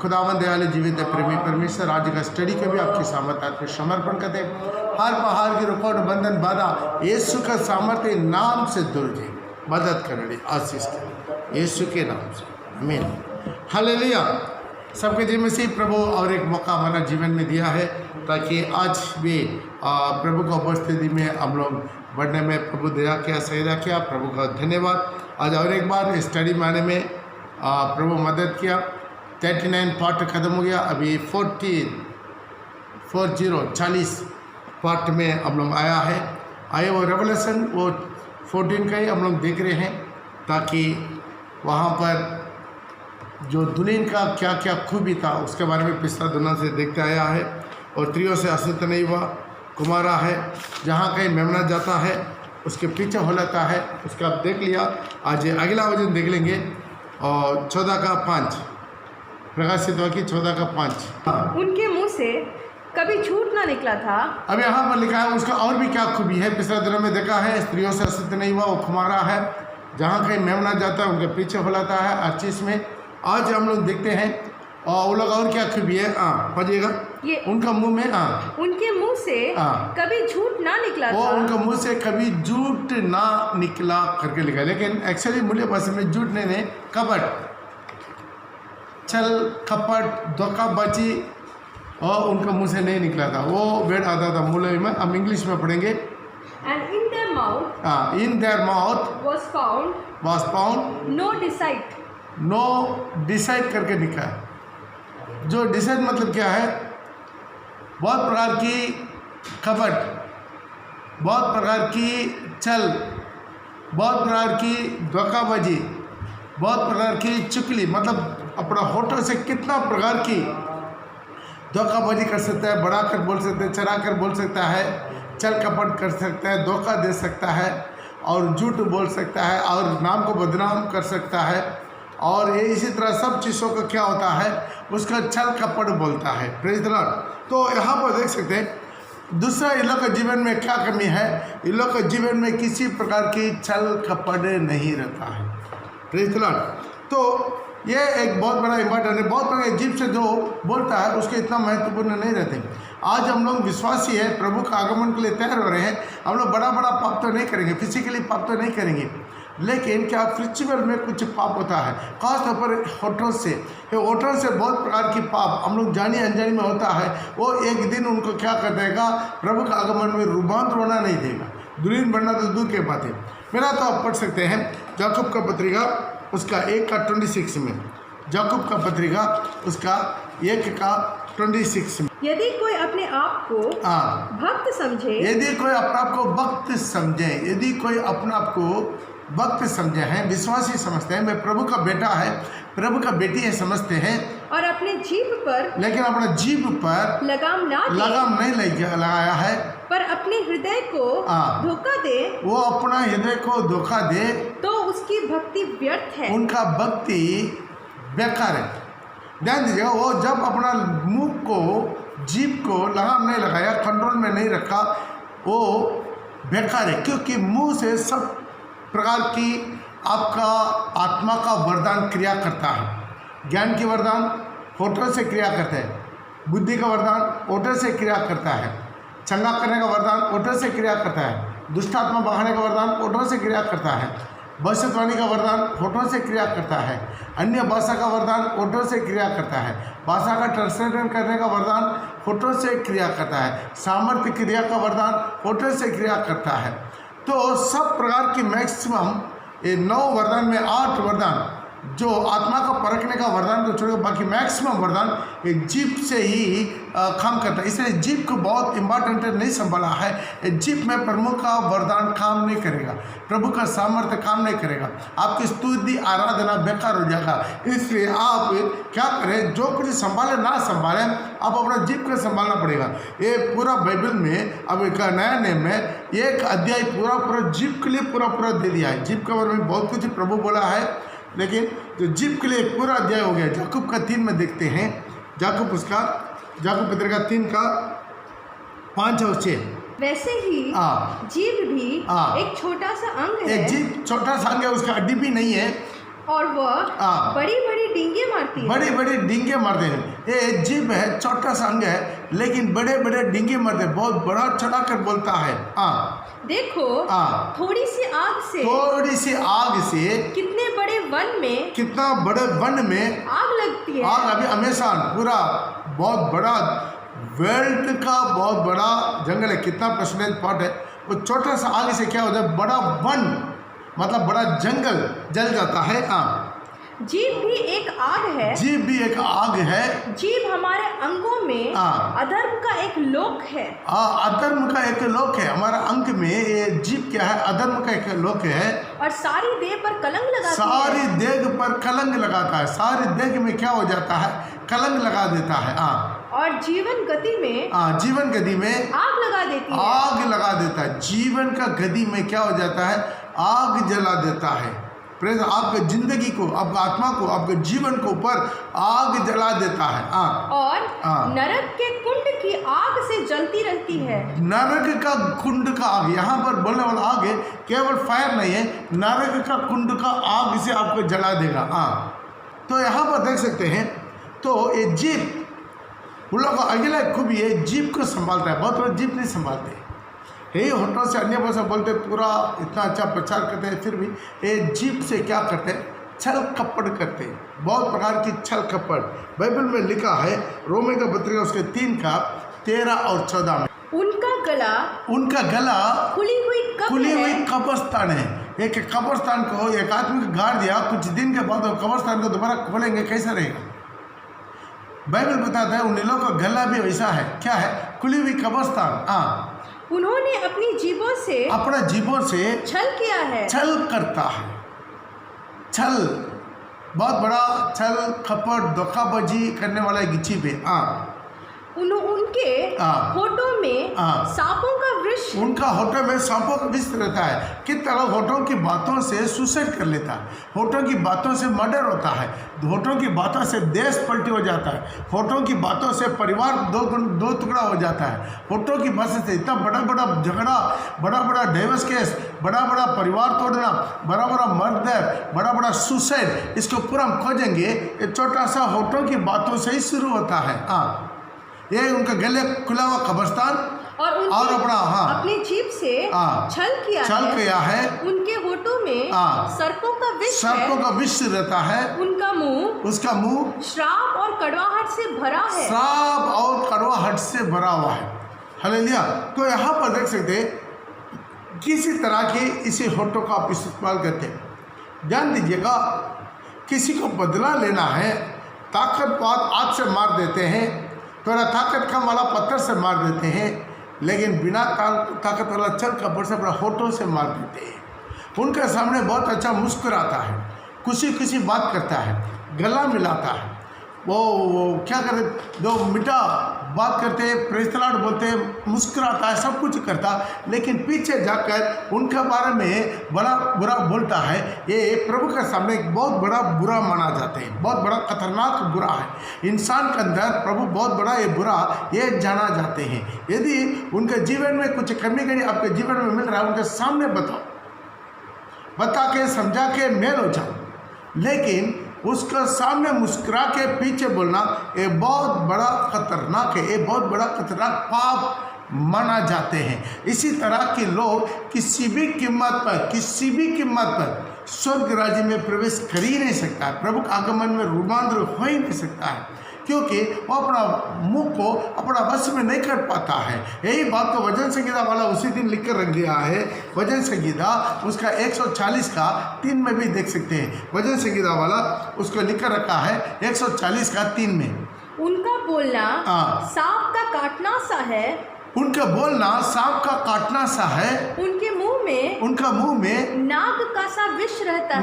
खुदावंद दयालु जीवित प्रेमी परमेश्वर, आज का स्टडी के भी आपकी सामर्थ्य में समर्पण करते हैं। हर पहाड़ की रुकावट, बंधन, बाधा यीशु का सामर्थ्य नाम से दूर जाए, मदद करने आशीष करें यीशु के नाम से, आमीन। हालेलुया। सबके जीवन में से प्रभु और एक मौका हमारा जीवन में दिया है ताकि आज भी प्रभु का उपस्थिति में हम लोग बढ़ने में प्रभु दया किया, सहायता किया। प्रभु का धन्यवाद। आज और एक बार स्टडी में आने में प्रभु मदद किया। 39 पार्ट ख़त्म हो गया, अभी 40 पार्ट में हम लोग आए वो रेवलेशन वो 14 का ही हम लोग देख रहे हैं, ताकि वहाँ पर जो दुल्हन का क्या क्या खूबी था उसके बारे में पिछला दुनिया से देखते आया है। और त्रियों से अशुद्ध नहीं हुआ, कुमारा है, जहाँ कहीं मेमना जाता है उसके पीछे हो लेता है, उसका आप देख लिया। आज अगला वजन देख लेंगे और 14 का 5 प्रकाशित वाक्य 14 का 5। उनके मुंह से कभी झूठ ना निकला था। अब यहाँ पर लिखा है उसका और भी क्या खूबी है। पिछले दिनों में देखा है स्त्रियों से अशुद्ध नहीं हुआ, वो कुमारा है, जहाँ कहीं मेमना जाता है उनके पीछे हो लेता है हर चीज़ में। आज हम लोग देखते हैं और वो लोग और क्या खूबी है। पढ़िएगा। ये उनका मुंह में उनके मुंह से कभी झूठ ना निकला वो था। उनका मुंह से कभी झूठ ना निकला करके लिखा है, लेकिन एक्चुअली मूल्य भाषा में झूठ नहीं, कपट, छल कपट, धोखाबाजी और उनका मुंह से नहीं निकला था। वो वर्ड आता था मूल्य में, हम इंग्लिश में पढ़ेंगे। And in their mouth in their mouth was found no decide करके लिखा है। जो डिसाइड मतलब क्या है, बहुत प्रकार की कपट, बहुत प्रकार की छल, बहुत प्रकार की धोखाबाजी, बहुत प्रकार की चुगली, मतलब अपना होठों से कितना प्रकार की धोखाबाजी कर सकता है, बढ़ा कर बोल सकता है, चढ़ा कर बोल सकता है, छल कपट कर सकता है, धोखा दे सकता है और झूठ बोल सकता है और नाम को बदनाम कर सकता है। और ये इसी तरह सब चीज़ों का क्या होता है, उसका छल कपट बोलता है। Praise the Lord. तो यहाँ पर देख सकते हैं दूसरा इन लोग के जीवन में क्या कमी है। इन लोग के जीवन में किसी प्रकार की छल कपट नहीं रहता है। Praise the Lord. तो ये एक बहुत बड़ा इम्पोर्टेंट है। बहुत बड़ा अजीब से जो बोलता है उसके इतना महत्वपूर्ण नहीं रहते। आज हम लोग विश्वासी है, प्रभु का आगमन के लिए तैयार हो रहे हैं। हम लोग बड़ा बड़ा पाप तो नहीं करेंगे, फिजिकली पाप तो नहीं करेंगे, लेकिन क्या स्पिरिचुअल में कुछ पाप होता है, खासतौर पर होठों से। ये होठों से बहुत प्रकार की पाप हम लोग जानी अनजानी में होता है। वो एक दिन उनको क्या कर देगा, प्रभु का आगमन में रूपांतर होना नहीं देगा। दुल्हन बनना तो दूर की बात है। मेरा तो आप पढ़ सकते हैं याकूब का पत्रिका उसका 1 का 26 में, याकूब का पत्रिका उसका 1 का 26 में। यदि कोई अपने आप को भक्त समझे, यदि कोई अपने आप को भक्त समझे, यदि कोई अपने आप को भक्त समझे हैं, विश्वासी समझते हैं, मैं प्रभु का बेटा है, प्रभु का बेटी है समझते हैं, और अपने जीभ पर, लेकिन अपना जीभ पर लगाम नहीं लगाया है, पर अपने हृदय को धोखा दे, वो अपना हृदय को धोखा दे, तो उसकी भक्ति व्यर्थ है, उनका भक्ति बेकार है। ध्यान दीजिएगा, वो जब अपना मुंह को, जीभ को लगाम नहीं लगाया, कंट्रोल में नहीं रखा, वो बेकार है। क्योंकि मुंह से सब प्रकार की आपका आत्मा का वरदान क्रिया करता है। ज्ञान की वरदान होठों से क्रिया करता है, बुद्धि का वरदान होठों से क्रिया करता है, चंगा करने का वरदान होठों से क्रिया करता है, दुष्टात्मा भगाने का वरदान होठों से क्रिया करता है, भविष्यवाणी का वरदान होठों से क्रिया करता है, अन्य भाषा का वरदान होठों से क्रिया करता है, भाषा का ट्रांसलेशन करने का वरदान होठों से क्रिया करता है, सामर्थ्य क्रिया का वरदान होठों से क्रिया करता है। तो सब प्रकार की मैक्सिमम ये 9 वरदान में 8 वरदान जो आत्मा का परखने का वरदान को छोड़कर बाकी मैक्सिमम वरदान ये जीभ से ही काम करता है। इसलिए जीभ को बहुत इम्पॉर्टेंट नहीं संभाला है। जीभ में प्रभु का वरदान काम नहीं करेगा, प्रभु का सामर्थ्य काम नहीं करेगा, आपकी स्तुति आराधना बेकार हो जाएगा। इसलिए आप क्या करें, जो कुछ संभाले ना संभालें, आप अपना जीभ को संभालना पड़ेगा। ये पूरा बाइबल में अब एक नया नेम में एक अध्याय पूरा जीभ के लिए पूरा दे दिया है। जीभ के बारे में बहुत कुछ प्रभु बोला है, लेकिन जो जीभ के लिए एक पूरा अध्याय हो गया। याकूब का 3 में देखते हैं, याकूब पत्रिका 3 का 5 और 6। वैसे ही जीभ भी एक छोटा सा अंग है। एक जीभ छोटा सा अंग है, उसका हड्डी भी नहीं है, और वह हाँ। बड़ी बड़ी डींगे मारती है। बड़ी बड़ी डींगे मारते हैं। ये जीभ है, छोटा सा अंग है, लेकिन बड़े बड़े डींगे मारते हैं, बहुत बड़ा चढ़ा कर बोलता है। हाँ, देखो हाँ। थोड़ी सी आग से थोड़ी सी आग से कितने बड़े वन में कितना बड़े वन में आग लगती है। आग अभी हमेशा पूरा बहुत बड़ा वर्ल्ड का बहुत बड़ा जंगल है, कितना परसेंटेज पार्ट है, वो छोटा सा आग से क्या होता है, बड़ा वन मतलब बड़ा जंगल जल जाता है। हाँ, जीभ भी एक आग है। जीभ भी एक आग है। जीभ हमारे अंगों में हाँ। अधर्म का एक लोक है। अधर्म का एक लोक है। हमारा अंग में ये जीभ क्या है, अधर्म का एक लोक है। और सारी देह पर कलंक लगाती सारी है। देह पर कलंक लगाता है, सारी देह में क्या हो जाता है, कलंक लगा देता है। और जीवन गति में जीवन गति में आग लगा देती है। आग लगा देता है। जीवन का गति में क्या हो जाता है, आग जला देता है। प्रेज आपके जिंदगी को, आपका आत्मा को, आपके जीवन को ऊपर आग जला देता है। और नरक के कुंड की आग से जलती रहती है। नरक का कुंड का आग, यहाँ पर बोलने वाला आग है, केवल फायर नहीं है, नरक का कुंड का आग से आपको जला देगा। तो यहाँ पर देख सकते हैं, तो ये जीभ उन लोगों का अगला खूबी है, जीभ को संभालता है। बहुत लोग जीभ नहीं संभालते, यही होटल से अन्य भाषा बोलते, पूरा इतना अच्छा प्रचार करते हैं, फिर भी ये जीभ से क्या करते हैं, छल कपट करते हैं, बहुत प्रकार की छल कपट। बाइबल में लिखा है, रोमे का पत्रिका उसके 3 का 13 और 14 में, उनका गला खुली हुई कब्रिस्तान है। एक कब्रिस्तान को एक आदमी को गाड़ दिया, कुछ दिन के बाद वो कब्रिस्तान को दोबारा खोलेंगे, कैसा रहेगा। बाइबल बताता है उन लोगों का गला भी वैसा है, क्या है, खुली हुई कब्रिस्तान। उन्होंने अपनी अपना जीभों से छल किया है। छल करता है, छल बहुत बड़ा छल कपट धोखाबाजी करने वाला एक जीभ है। उनके होठों में सांपों का विष, उनका होठों में सांपों का विष रहता है। कितना लोग होठों की बातों से सुसाइड कर लेता है, होठों की बातों से मर्डर होता है, होठों की बातों से देश पलटी हो जाता है, होठों की बातों से परिवार दो टुकड़ा हो जाता है, होठों की बातों से इतना बड़ा बड़ा झगड़ा, बड़ा बड़ा डाइवोर्स केस, बड़ा बड़ा परिवार तोड़ना, बड़ा बड़ा मर्डर, बड़ा बड़ा सुसाइड, इसको पूरा हम खोजेंगे। ये छोटा सा होठों की बातों से ही शुरू होता है। ये उनका गले खुला हुआ कब्रिस्तान और अपनी जीभ से छल किया है। उनके होठों में सर्पों का विष रहता है। उसका मुंह श्राप और कड़वाहट से भरा है। श्राप और कड़वाहट से भरा हुआ है। हालेलुया। तो यहाँ पर देख सकते किसी तरह के इसी होठों का आप इस्तेमाल करते हैं। ध्यान दीजिएगा, किसी को बदला लेना है, ताकतवर आग से मार देते हैं, थोड़ा ताकत कम वाला पत्थर से मार देते हैं, लेकिन बिना ताकत वाला छल कपट से बड़ा होठों से मार देते हैं। उनके सामने बहुत अच्छा मुस्कुराता है, खुशी बात करता है, गला मिलाता है, वो क्या करते, जो मीठा बात करते हैं, प्रेज़ द लॉर्ड बोलते हैं, मुस्कुराता है, सब कुछ करता, लेकिन पीछे जाकर उनके बारे में बड़ा बुरा बोलता है। ये प्रभु के सामने बहुत बड़ा बुरा माना जाता है, बहुत बड़ा खतरनाक बुरा है। इंसान के अंदर प्रभु बहुत बड़ा ये बुरा ये जाना जाते हैं। यदि उनके जीवन में कुछ कमी कमी आपके जीवन में मिल रहा है, उनके सामने बताओ, बता के समझा के मेल हो जाओ, लेकिन उसका सामने मुस्कुरा के पीछे बोलना ये बहुत बड़ा खतरनाक है, ये बहुत बड़ा खतरनाक पाप माना जाते हैं। इसी तरह के लोग किसी भी कीमत पर स्वर्ग राज्य में प्रवेश कर ही नहीं सकता है, प्रभु के आगमन में रूपांतर हो ही नहीं सकता है, क्योंकि वो अपना मुंह को अपना वश में नहीं कर पाता है। यही बात को वचन संहिता वाला उसी दिन लिख कर रख दिया है। वचन संहिता उसका 140 का 3 में भी देख सकते हैं। वचन संहिता वाला उसको लिख कर रखा है 140 का 3 में। उनका बोलना सांप का काटना सा है, उनका बोलना सांप का काटना सा है, उनका मुंह में नाग का सा विष रहता है।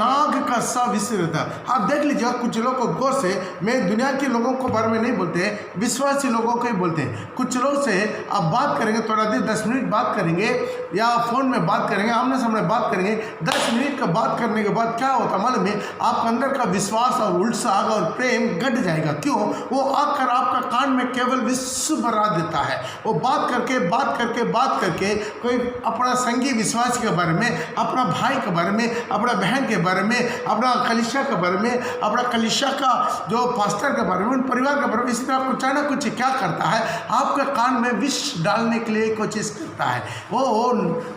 आप देख लीजिए, कुछ लोग को गौर से, मैं दुनिया के लोगों को बारे में नहीं बोलते, विश्वासी लोगों को ही बोलते हैं। कुछ लोग से आप बात करेंगे, थोड़ा देर 10 मिनट बात करेंगे या फ़ोन में बात करेंगे, आमने सामने बात करेंगे, 10 मिनट का बात करने के बाद क्या होता मालूम है, आपके अंदर का विश्वास और उत्साह और प्रेम घट जाएगा। क्यों? वो आकर आपका कान में केवल विश्व भरा देता है, वो बात कर बात करके कोई अपना संगी विश्वास के बारे में, अपना भाई के बारे में, अपना बहन के बारे में, अपना कलीसिया के बारे में, अपना कलीसिया का जो पास्टर के बारे में, उन परिवार के बारे में, इसी तरह कुछ ना कुछ क्या करता है, आपके कान में विष डालने के लिए कोशिश करता है। वो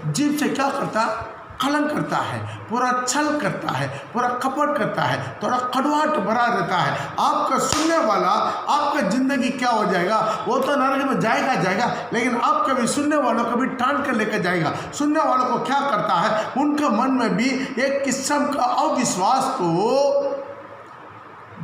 जीभ से क्या करता है, कलंक करता है, पूरा छल करता है, पूरा कपट करता है, थोड़ा कड़वाहट भरा रहता है। आपका सुनने वाला, आपका जिंदगी क्या हो जाएगा, वो तो नरक में जाएगा, लेकिन आप कभी सुनने वालों को भी टान कर लेकर जाएगा। सुनने वालों को क्या करता है, उनके मन में भी एक किस्म का अविश्वास को,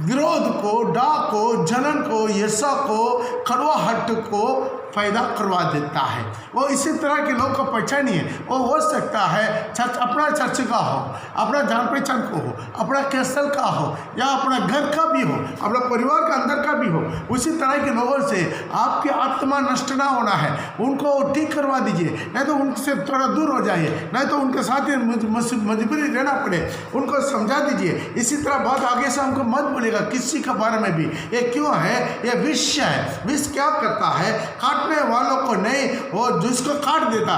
विरोध को, डाक को, जलन को, ईर्ष्या को, कड़वाहट को पैदा करवा देता है। वो इसी तरह के लोग को पहचानिए। वो हो सकता है चर्च, अपना चर्च का हो, अपना जान पहचान को हो, अपना कैसल का हो, या अपना घर का भी हो, अपना परिवार का अंदर का भी हो। उसी तरह के लोगों से आपकी आत्मा नष्ट ना होना है, उनको ठीक करवा दीजिए, नहीं तो उनसे थोड़ा दूर हो जाइए, नहीं तो उनके साथ ही मजबूरी रहना पड़े, उनको समझा दीजिए। इसी तरह बात आगे से हमको मत बोलेगा किसी के बारे में भी। ये क्यों है, ये विष है। विष क्या करता है, काटने वालों को नहीं, वो जिसको काट देता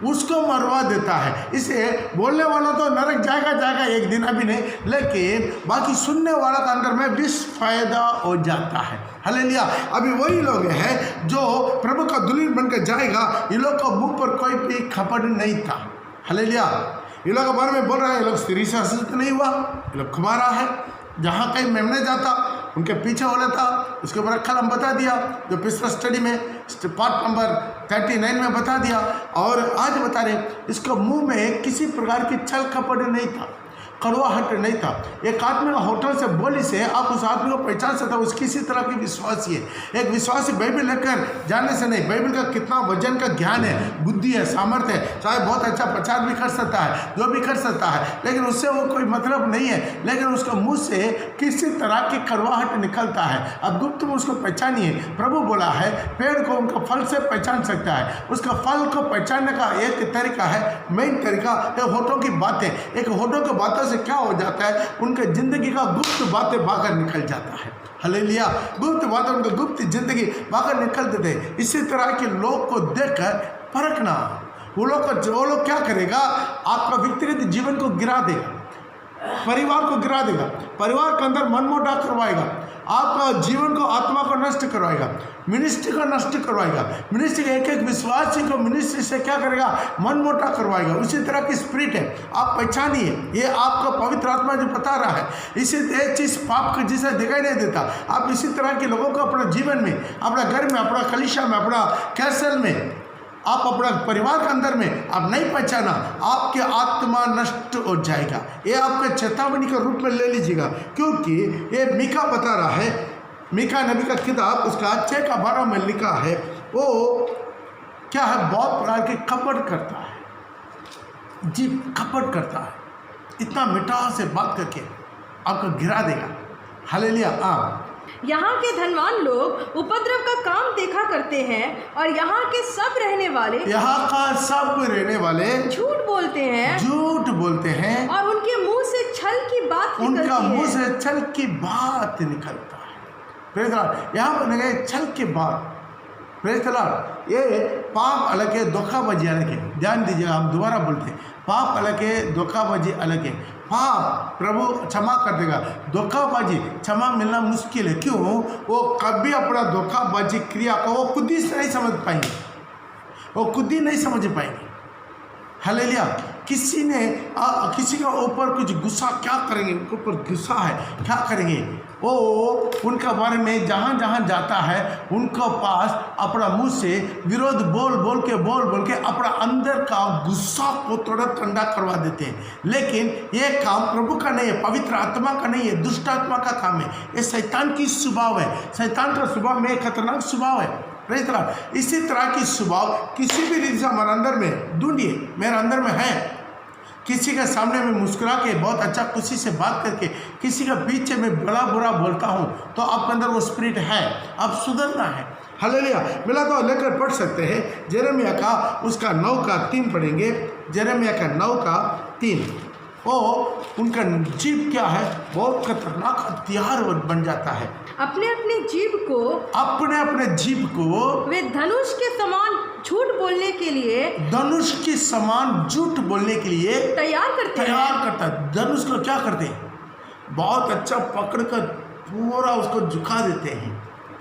उसको मरवा देता है। इसे बोलने वाला तो नरक जाएगा एक दिन, अभी नहीं, लेकिन बाकी सुनने वाला का अंदर में विष फायदा हो जाता है। हालेलुया। अभी वही लोग हैं जो प्रभु का दुल्हन बनकर जाएगा, इन लोग को मुंह पर कोई भी खपड़ नहीं था। हालेलुया। ये लोग के बारे में बोल रहे हैं, ये लोग स्त्री से हस्त नहीं हुआ, ये लोग कमा रहा है, जहाँ कहीं मेमने जाता उनके पीछे हो लेता। उसके ऊपर कल हम बता दिया, जो पिछला स्टडी में पार्ट नंबर 39 में बता दिया, और आज बता रहे इसका मुंह में किसी प्रकार की छल कपट नहीं था, कड़वाहट नहीं था। एक आदमी का होटल से बोली से आप उस आदमी को पहचान सकते हो, उसकी किसी तरह की विश्वासी है। एक विश्वासी बाइबल लेकर जाने से नहीं, बाइबल का कितना वजन का ज्ञान है, बुद्धि है, सामर्थ्य है, चाहे बहुत अच्छा प्रचार भी कर सकता है, जो भी कर सकता है, लेकिन उससे वो कोई मतलब नहीं है। लेकिन उसका मुँह से किसी तरह की कड़वाहट निकलता है। अब गुप्त में उसको पहचानिए। प्रभु बोला है पेड़ को उनका फल से पहचान सकता है। उसका फल को पहचानने का एक तरीका है, मेन तरीका है होठों की बातें। एक होठों की बातों से क्या हो जाता है, उनके जिंदगी का गुप्त बातें बाहर निकल जाता है। हालेलुया। गुप्त बातें, उनकी गुप्त जिंदगी बाहर निकल देते हैं। इसी तरह के लोग को देखकर परखना। वो लोग क्या करेगा, आपका व्यक्तिगत जीवन को गिरा देगा, परिवार को गिरा देगा, परिवार के अंदर मनमुटाव करवाएगा, आपका जीवन को, आत्मा को नष्ट करवाएगा, मिनिस्ट्री को नष्ट करवाएगा, मिनिस्ट्री के एक विश्वासी को मिनिस्ट्री से क्या करेगा, मनमुटाव करवाएगा। उसी तरह की स्पिरिट है। आप पहचानिए, ये आपका पवित्र आत्मा जो बता रहा है। इसी एक चीज़ पाप को जिसे दिखाई नहीं देता, आप इसी तरह के लोगों को अपने जीवन में, अपना घर में, अपना कलीसिया में, अपना कैसल में, आप अपना परिवार के अंदर में आप नहीं पहचाना, आपके आत्मा नष्ट हो जाएगा। ये आपके चेतावनी के रूप में ले लीजिएगा, क्योंकि ये मीका बता रहा है। मीका नबी का किताब उसका 6:12 में लिखा है, वो क्या है, बहुत प्रकार के कपट करता है, जीभ कपट करता है, इतना मिठास से बात करके आपको गिरा देगा। हालेलुया। यहाँ के धनवान लोग उपद्रव का काम देखा करते हैं, और यहाँ के सब रहने वाले झूठ बोलते हैं, और उनके मुंह से छल की बात निकलता है। Praise the Lord. यहाँ पर छल की बात, प्रेज़ द लॉर्ड। ये पाप अलग है, धोखाबाजी अलग है। ध्यान दीजिएगा, हम दोबारा बोलते हैं, पाप अलग है, धोखाबाजी अलग है। पाप प्रभु क्षमा कर देगा, धोखाबाजी क्षमा मिलना मुश्किल है। क्यों? वो कभी अपना धोखाबाजी क्रिया को वो खुद ही नहीं समझ पाएंगे, वो खुद ही नहीं समझ पाएंगे। हालेलुया। किसी ने किसी के ऊपर कुछ गुस्सा, क्या करेंगे, उनके ऊपर गुस्सा है, क्या करेंगे, वो उनका बारे में जहाँ जहाँ जाता है उनके पास अपना मुंह से विरोध बोल के अपना अंदर का गुस्सा को थोड़ा ठंडा करवा देते हैं। लेकिन ये काम प्रभु का नहीं है, पवित्र आत्मा का नहीं है, दुष्ट आत्मा का काम है। ये शैतान की स्वभाव है। शैतान का स्वभाव में खतरनाक स्वभाव है। इसी तरह की स्वभाव किसी भी रीति से हमारे अंदर में ढूंढिए, मेरे अंदर में है। किसी के सामने में मुस्कुरा के बहुत अच्छा खुशी से बात करके किसी के पीछे में बड़ा बुरा बोलता हूँ, तो आपके अंदर वो स्पिरिट है, अब सुधरना है। हालेलुया। मिला तो लेकर पढ़ सकते हैं। यिर्मयाह का उसका 9 का 3 पढ़ेंगे। यिर्मयाह का 9 का 3। वो उनका जीभ क्या है, बहुत खतरनाक हथियार बन जाता है। अपने अपने जीभ को अपने अपने जीभ को वे धनुष के समान झूठ बोलने के लिए धनुष के समान झूठ बोलने के लिए तैयार करते हैं। तैयार करता है। धनुष को क्या करते हैं, बहुत अच्छा पकड़ कर पूरा उसको झुका देते हैं।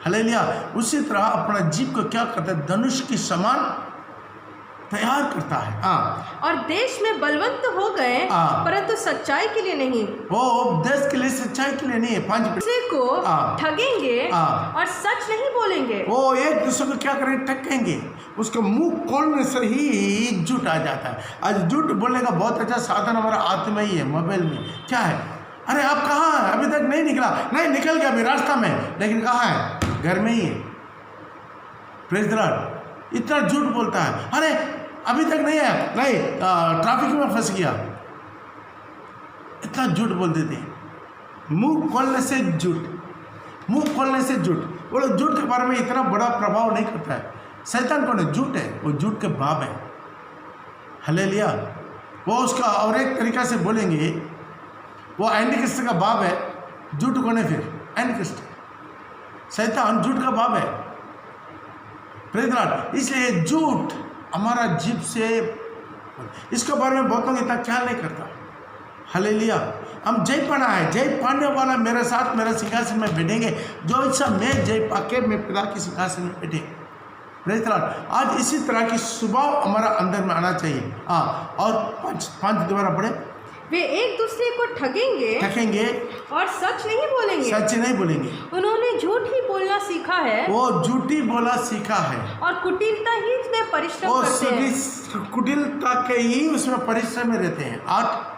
हालेलुया। उसी तरह अपना जीभ को क्या करता है, धनुष के समान तैयार करता है। हाँ, और देश में बलवंत हो गए, हाँ। परंतु सच्चाई के लिए नहीं। वो देश के लिए, सच्चाई के लिए नहीं है। 5 दूसरे को हाँ। ठगेंगे हाँ। और सच नहीं बोलेंगे। वो एक दूसरे को क्या करेंगे, ठगेंगे। उसका मुंह खोलने से ही झूठ आ जाता है। आज झूठ बोलने का बहुत अच्छा साधन हमारा हाथ में ही है, मोबाइल में। क्या है, अरे आप कहाँ हैं, अभी तक नहीं निकला? नहीं, निकल गया अभी रास्ता में, लेकिन कहाँ है, घर में ही है। Praise the Lord. इतना झूठ बोलता है, अरे अभी तक नहीं आया, नहीं ट्रैफिक में फंस गया। इतना झूठ बोल देते हैं। मुंह खोलने से झूठ, मुंह खोलने से झूठ। वो लोग झूठ के बारे में इतना बड़ा प्रभाव नहीं करता है। शैतान कौन है, झूठ है, वो झूठ के बाप है। हालेलुया। वो उसका और एक तरीका से बोलेंगे, वो एंटी क्रिस्ट का बाप है। झूठ कौन है फिर, एंटी क्रिस्ट। शैतान झूठ का बाप है। Praise the Lord. इसलिए झूठ हमारा जीभ से, इसके बारे में बहुत लोग इतना ख्याल नहीं करता। हालेलुया। हम जय पाना है, जय पाने वाला मेरे साथ मेरे सिंहासन में बैठेंगे, जो इच्छा मैं जय पाके मैं पिता के सिंहासन में बैठे। Praise the Lord. आज इसी तरह की स्वभाव हमारा अंदर में आना चाहिए। हाँ, और 5 दोबारा पढ़े। वे एक दूसरे को ठगेंगे और सच नहीं बोलेंगे। सच नहीं बोलेंगे। उन्होंने झूठ ही बोलना सीखा है वो झूठी बोला सीखा है, और कुटिलता ही उसमें परिश्रम वो करते सभी हैं। कुटिलता के ही उसमें परिश्रम में रहते हैं। 8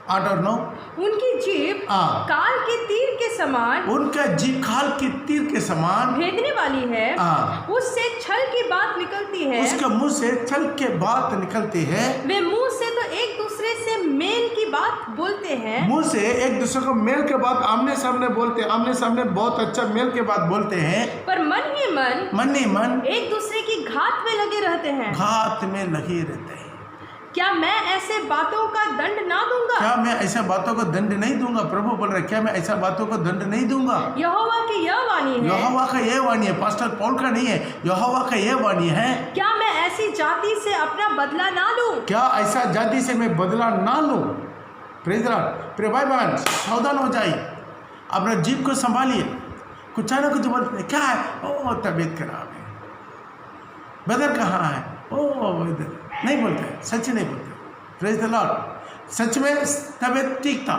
और 9। उनकी जीभ हाँ। काल के तीर के समान, उनका जीभ खाल के तीर के समान भेदने वाली है। हाँ। उससे छल की बात निकलती है। उसके मुंह से छल के बात निकलती है। वे मुंह से तो एक दूसरे से मेल की बात बोलते हैं। मुंह से एक दूसरे को मेल के बात आमने सामने बोलते हैं, आमने सामने बहुत अच्छा मेल के बात बोलते हैं, पर मन ही मन ही मन एक दूसरे की घात में लगे रहते हैं। घात में लगे रहते हैं। क्या मैं ऐसे बातों का दंड ना दूंगा? क्या मैं ऐसा बातों को दंड नहीं दूंगा? प्रभु बोल रहे, क्या मैं ऐसा बातों को दंड नहीं दूंगा? यहोवा की यह वाणी है। यहोवा का यह वाणी है, पास्टर पौल का नहीं है, यहोवा का यह वाणी है। क्या मैं ऐसी जाति से अपना बदला ना लूं? क्या ऐसा जाति से मैं बदला ना लूं? Praise the Lord. प्रिय भाई बहन, सावधान हो जाइए, अपना जीभ को संभालिए। कुछ ना कुछ बोलते, क्या है, ओ तबीयत खराब है, बदर कहाँ है, ओ इधर, नहीं बोलते, सच नहीं बोलते। Praise the Lord. सच में तबीयत ठीक था,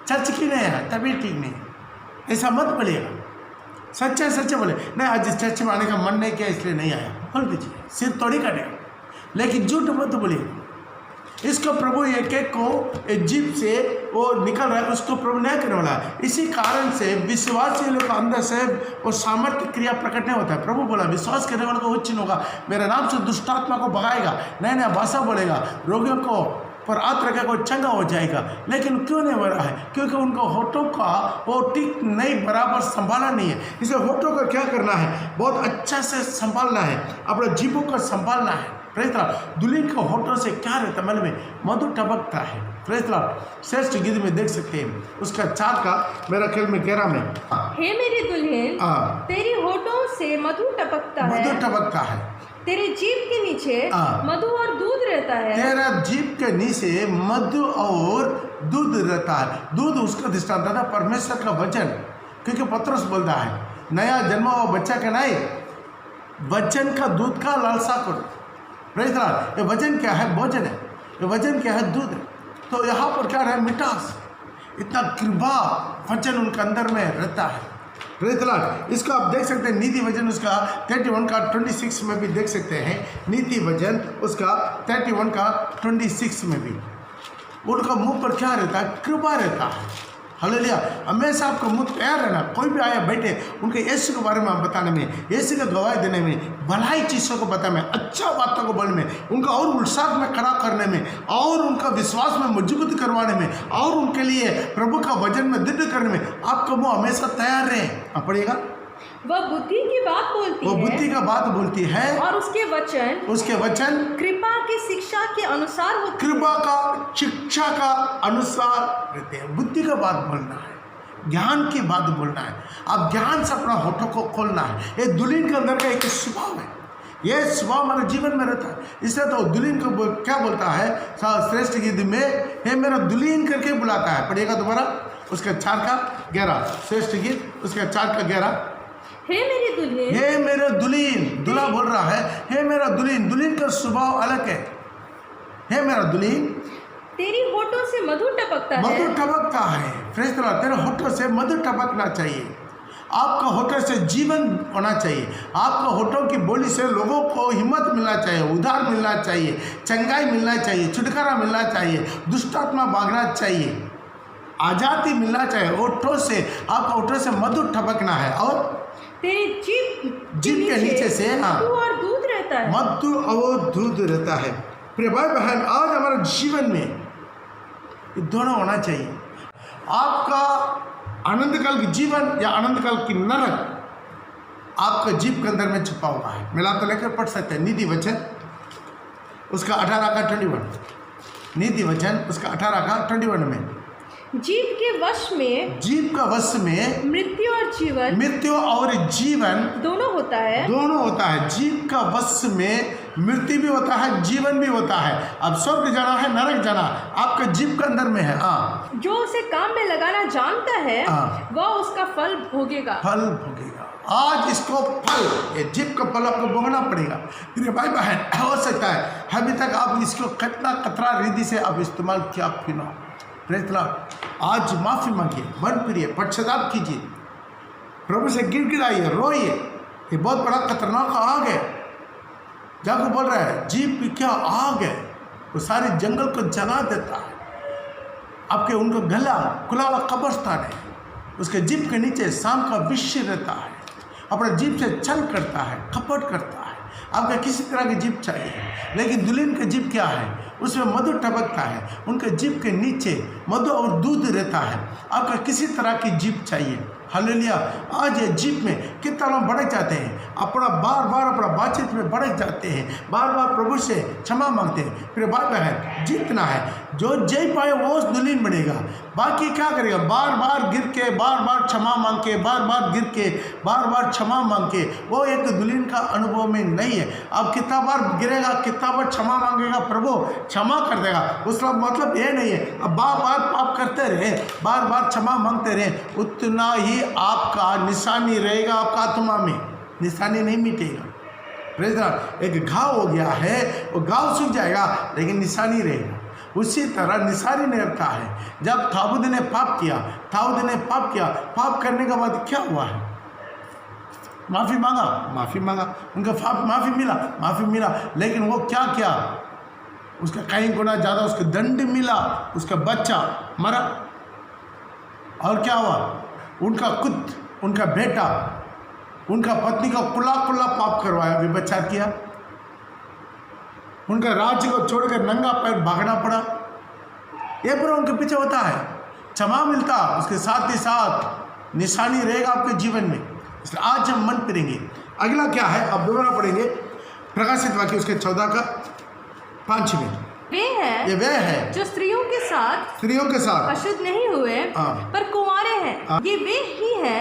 सच की नहीं है, तबीयत ठीक नहीं, ऐसा मत बोलिएगा। सच्चा सच्चा बोले, नहीं आज चर्च में आने का मन नहीं किया इसलिए नहीं आया, बोल दीजिए, सिर थोड़ी काटेगा, लेकिन झूठ मत बोलिए। इसको प्रभु एक एक को जीभ से वो निकल रहा है, उसको प्रभु न्याय करने वाला है। इसी कारण से विश्वासी लोग के अंदर से वो सामर्थ्य क्रिया प्रकट नहीं होता है। प्रभु बोला, विश्वास करने वालों को उच्च होगा, मेरे नाम से दुष्ट आत्मा को भगाएगा, नया नया भाषा बोलेगा, रोगियों को पर आत्मा को चंगा हो जाएगा। लेकिन क्यों नहीं हो रहा है? क्योंकि उनको होठों का वो ठीक नहीं, बराबर संभाला नहीं है। इसलिए होठों का क्या करना है, बहुत अच्छा से संभालना है, अपने जीभों को संभालना है। Praise the Lord. दुल्हन के होठों से क्या रहता, मन में मधु टपकता है। Praise the Lord. श्रेष्ठ गीत में देख सकते हैं, उसका 4 का मेरा ख्याल में 11 में, हे मेरी दुल्हन, तेरी होठों से मधु टपकता है, मधु टपकता है, तेरे जीभ के नीचे मधु और दूध रहता है। तेरा जीभ के नीचे मधु और दूध रहता है। दूध उसका दृष्टांत था परमेश्वर का वचन, क्योंकि पतरस बोलता है, नया जन्मा हुआ बच्चा का नहीं, वचन का दूध का लालसा करो। Praise the Lord. ये वचन क्या है, भोजन है, ये वचन क्या है, दूध है। तो यहाँ पर क्या है, मिठास, इतना कृपा वचन उनके अंदर में रहता है। Praise the Lord. इसको आप देख सकते हैं, नीति वचन उसका 31 का 26 में भी देख सकते हैं। नीति वचन उसका 31 का 26 में भी उनका मुंह पर क्या रहता है, कृपा रहता है। हालेलुया। हमेशा आपका मुंह तैयार रहना, कोई भी आया बैठे उनके यीशु के बारे में आप बताने में, यीशु का गवाही देने में, भलाई चीज़ों को बताने में, अच्छा बातों को बोलने में, उनका और उत्साह में खड़ा करने में, और उनका विश्वास में मजबूत करवाने में, और उनके लिए प्रभु का वचन में दृढ़ करने में आपका मुंह हमेशा तैयार रहे। आप पढ़िएगा, वह बुद्धि की बात बोलती वो है बुद्धि का बात बोलती है और उसके वचन कृपा की शिक्षा के अनुसार होते कृपा का शिक्षा का अनुसार रहते हैं। बुद्धि का बात बोलना है, ज्ञान की बात बोलना है। अब ज्ञान से अपना होठों को खोलना है। ये दुल्हन के अंदर का एक स्वभाव है, ये स्वभाव हमारे जीवन में रहता है। इसलिए तो दुल्हन को क्या बोलता है श्रेष्ठ गीत में, हे मेरा दुल्हन करके बुलाता है। पढ़िएगा दोबारा उसका 4 का 11, श्रेष्ठ गीत उसका 4 का 11। हे मेरी दुल्हन, हे मेरे दुल्हन, दूल्हा बोल रहा है हे मेरा दुल्हन। दुल्हन का स्वभाव अलग है। हे मेरा दुल्हन, तेरी होठों से मधु टपकता है। मधु टपकता है। प्रेज़ द लॉर्ड, तेरे होठों से मधु टपकना चाहिए। आपका होठों से जीवन होना चाहिए। आपका होठों की बोली से लोगों को हिम्मत मिलना चाहिए, उद्धार मिलना चाहिए, चंगाई मिलना चाहिए, छुटकारा मिलना चाहिए, दुष्टात्मा भागना चाहिए, आज़ादी मिलना चाहिए। होठों से, आपका होठों से मधु टपकना है। और तेरी जीभ के नीचे से मधु और दूध रहता है। मधु और दूध रहता है। प्रिय भाई बहन, आज हमारे जीवन में ये दोनों होना चाहिए। आपका आनंद काल की जीवन या आनंद काल की नरक आपका जीव के अंदर में छुपा हुआ है। मिला तो लेकर पढ़ सकते हैं। नीति वचन उसका 18 का 21, नीति वचन उसका 18 का 21 में जीव के वश में, जीव का वश में मृत्यु और जीवन दोनों होता है। दोनों होता है। जीव का वश में मृत्यु भी होता है, जीवन भी होता है। अब स्वर्ग जाना है, नरक जाना आपका जीव के अंदर में है। जो उसे काम में लगाना जानता है वह उसका फल भोगेगा। आज इसको फल, ये जीव का फल आपको भोगना पड़ेगा। मेरे भाई बहन, हो सकता है अभी तक आप इसको कितना कतरा रीति से आप इस्तेमाल किया फिनो। प्रेज़ द लॉर्ड, आज माफ़ी मांगिए, मन फिरिए, पश्चाताप कीजिए, प्रभु से गिड़गिड़ाइए, रोइए। ये बहुत बड़ा खतरनाक आग है। जाको बोल रहा है जीव क्या आग है, वो सारे जंगल को जला देता है। आपके उनका गला खुला हुआ कब्रिस्तान है, उसके जीभ के नीचे शाम का विषय रहता है। अपना जीभ से छल करता है, कपट करता है। आपका किसी तरह की जीभ चाहिए, लेकिन दुल्हन का जीभ क्या है, उसमें मधु टपकता है। उनके जीभ के नीचे मधु और दूध रहता है। आपका किसी तरह की जीभ चाहिए। हालेलुया। आज ये जीभ में कितना लोग भड़क जाते हैं, अपना बार बार अपना बातचीत में भड़क जाते हैं, बार बार प्रभु से क्षमा मांगते हैं। फिर बात है जीतना है, जो जय पाए वो दुल्हन बनेगा। बाकी क्या करेगा, बार बार गिर के, बार बार क्षमा मांग के, बार बार गिर के, बार बार क्षमा मांग के, वो एक दुल्हन का अनुभव में नहीं है। अब कितना बार गिरेगा, कितना बार क्षमा मांगेगा, प्रभु क्षमा कर देगा, उसका मतलब ये नहीं है अब बार बार पाप करते रहे, बार बार क्षमा मांगते रहे, उतना ही आपका निशानी रहेगा। आपका आत्मा में निशानी नहीं मिटेगा। प्रेज़ द लॉर्ड, एक घाव हो गया है, वो घाव सूख जाएगा लेकिन निशानी रहेगा। उसी तरह निशानी नहीं रखा है। जब दाऊद ने पाप किया, पाप करने के बाद क्या हुआ है, माफ़ी मांगा, उनका माफ़ी मिला, लेकिन वो क्या किया, उसका कई गुना ज़्यादा उसको दंड मिला, उसका बच्चा मरा। और क्या हुआ, उनका खुद, उनका बेटा, उनका पत्नी का कुल्ला पाप करवाया, व्यभिचार किया, उनका राज्य को छोड़कर नंगा पैर भागना पड़ा। ये पूरा उनके पीछे होता है। क्षमा मिलता, उसके साथ ही साथ निशानी रहेगा आपके जीवन में। इसलिए आज हम मन करेंगे। अगला क्या है, अब दोबारा पढ़ेंगे प्रकाशित वाक्य उसके 14 का 5 में। वे है जो स्त्रियों के साथ अशुद्ध नहीं हुए पर कुंवारे हैं। ये वे ही है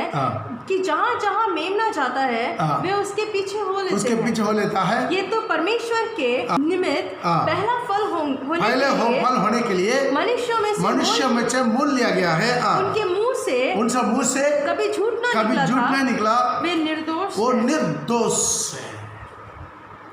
कि जहाँ जहाँ मेमना जाता है वे उसके पीछे हो लेता है। ये तो परमेश्वर के निमित्त पहला फल होने के लिए मनुष्य में से मोल लिया गया है। उनके मुंह से कभी झूठ न निकला। वे निर्दोष है।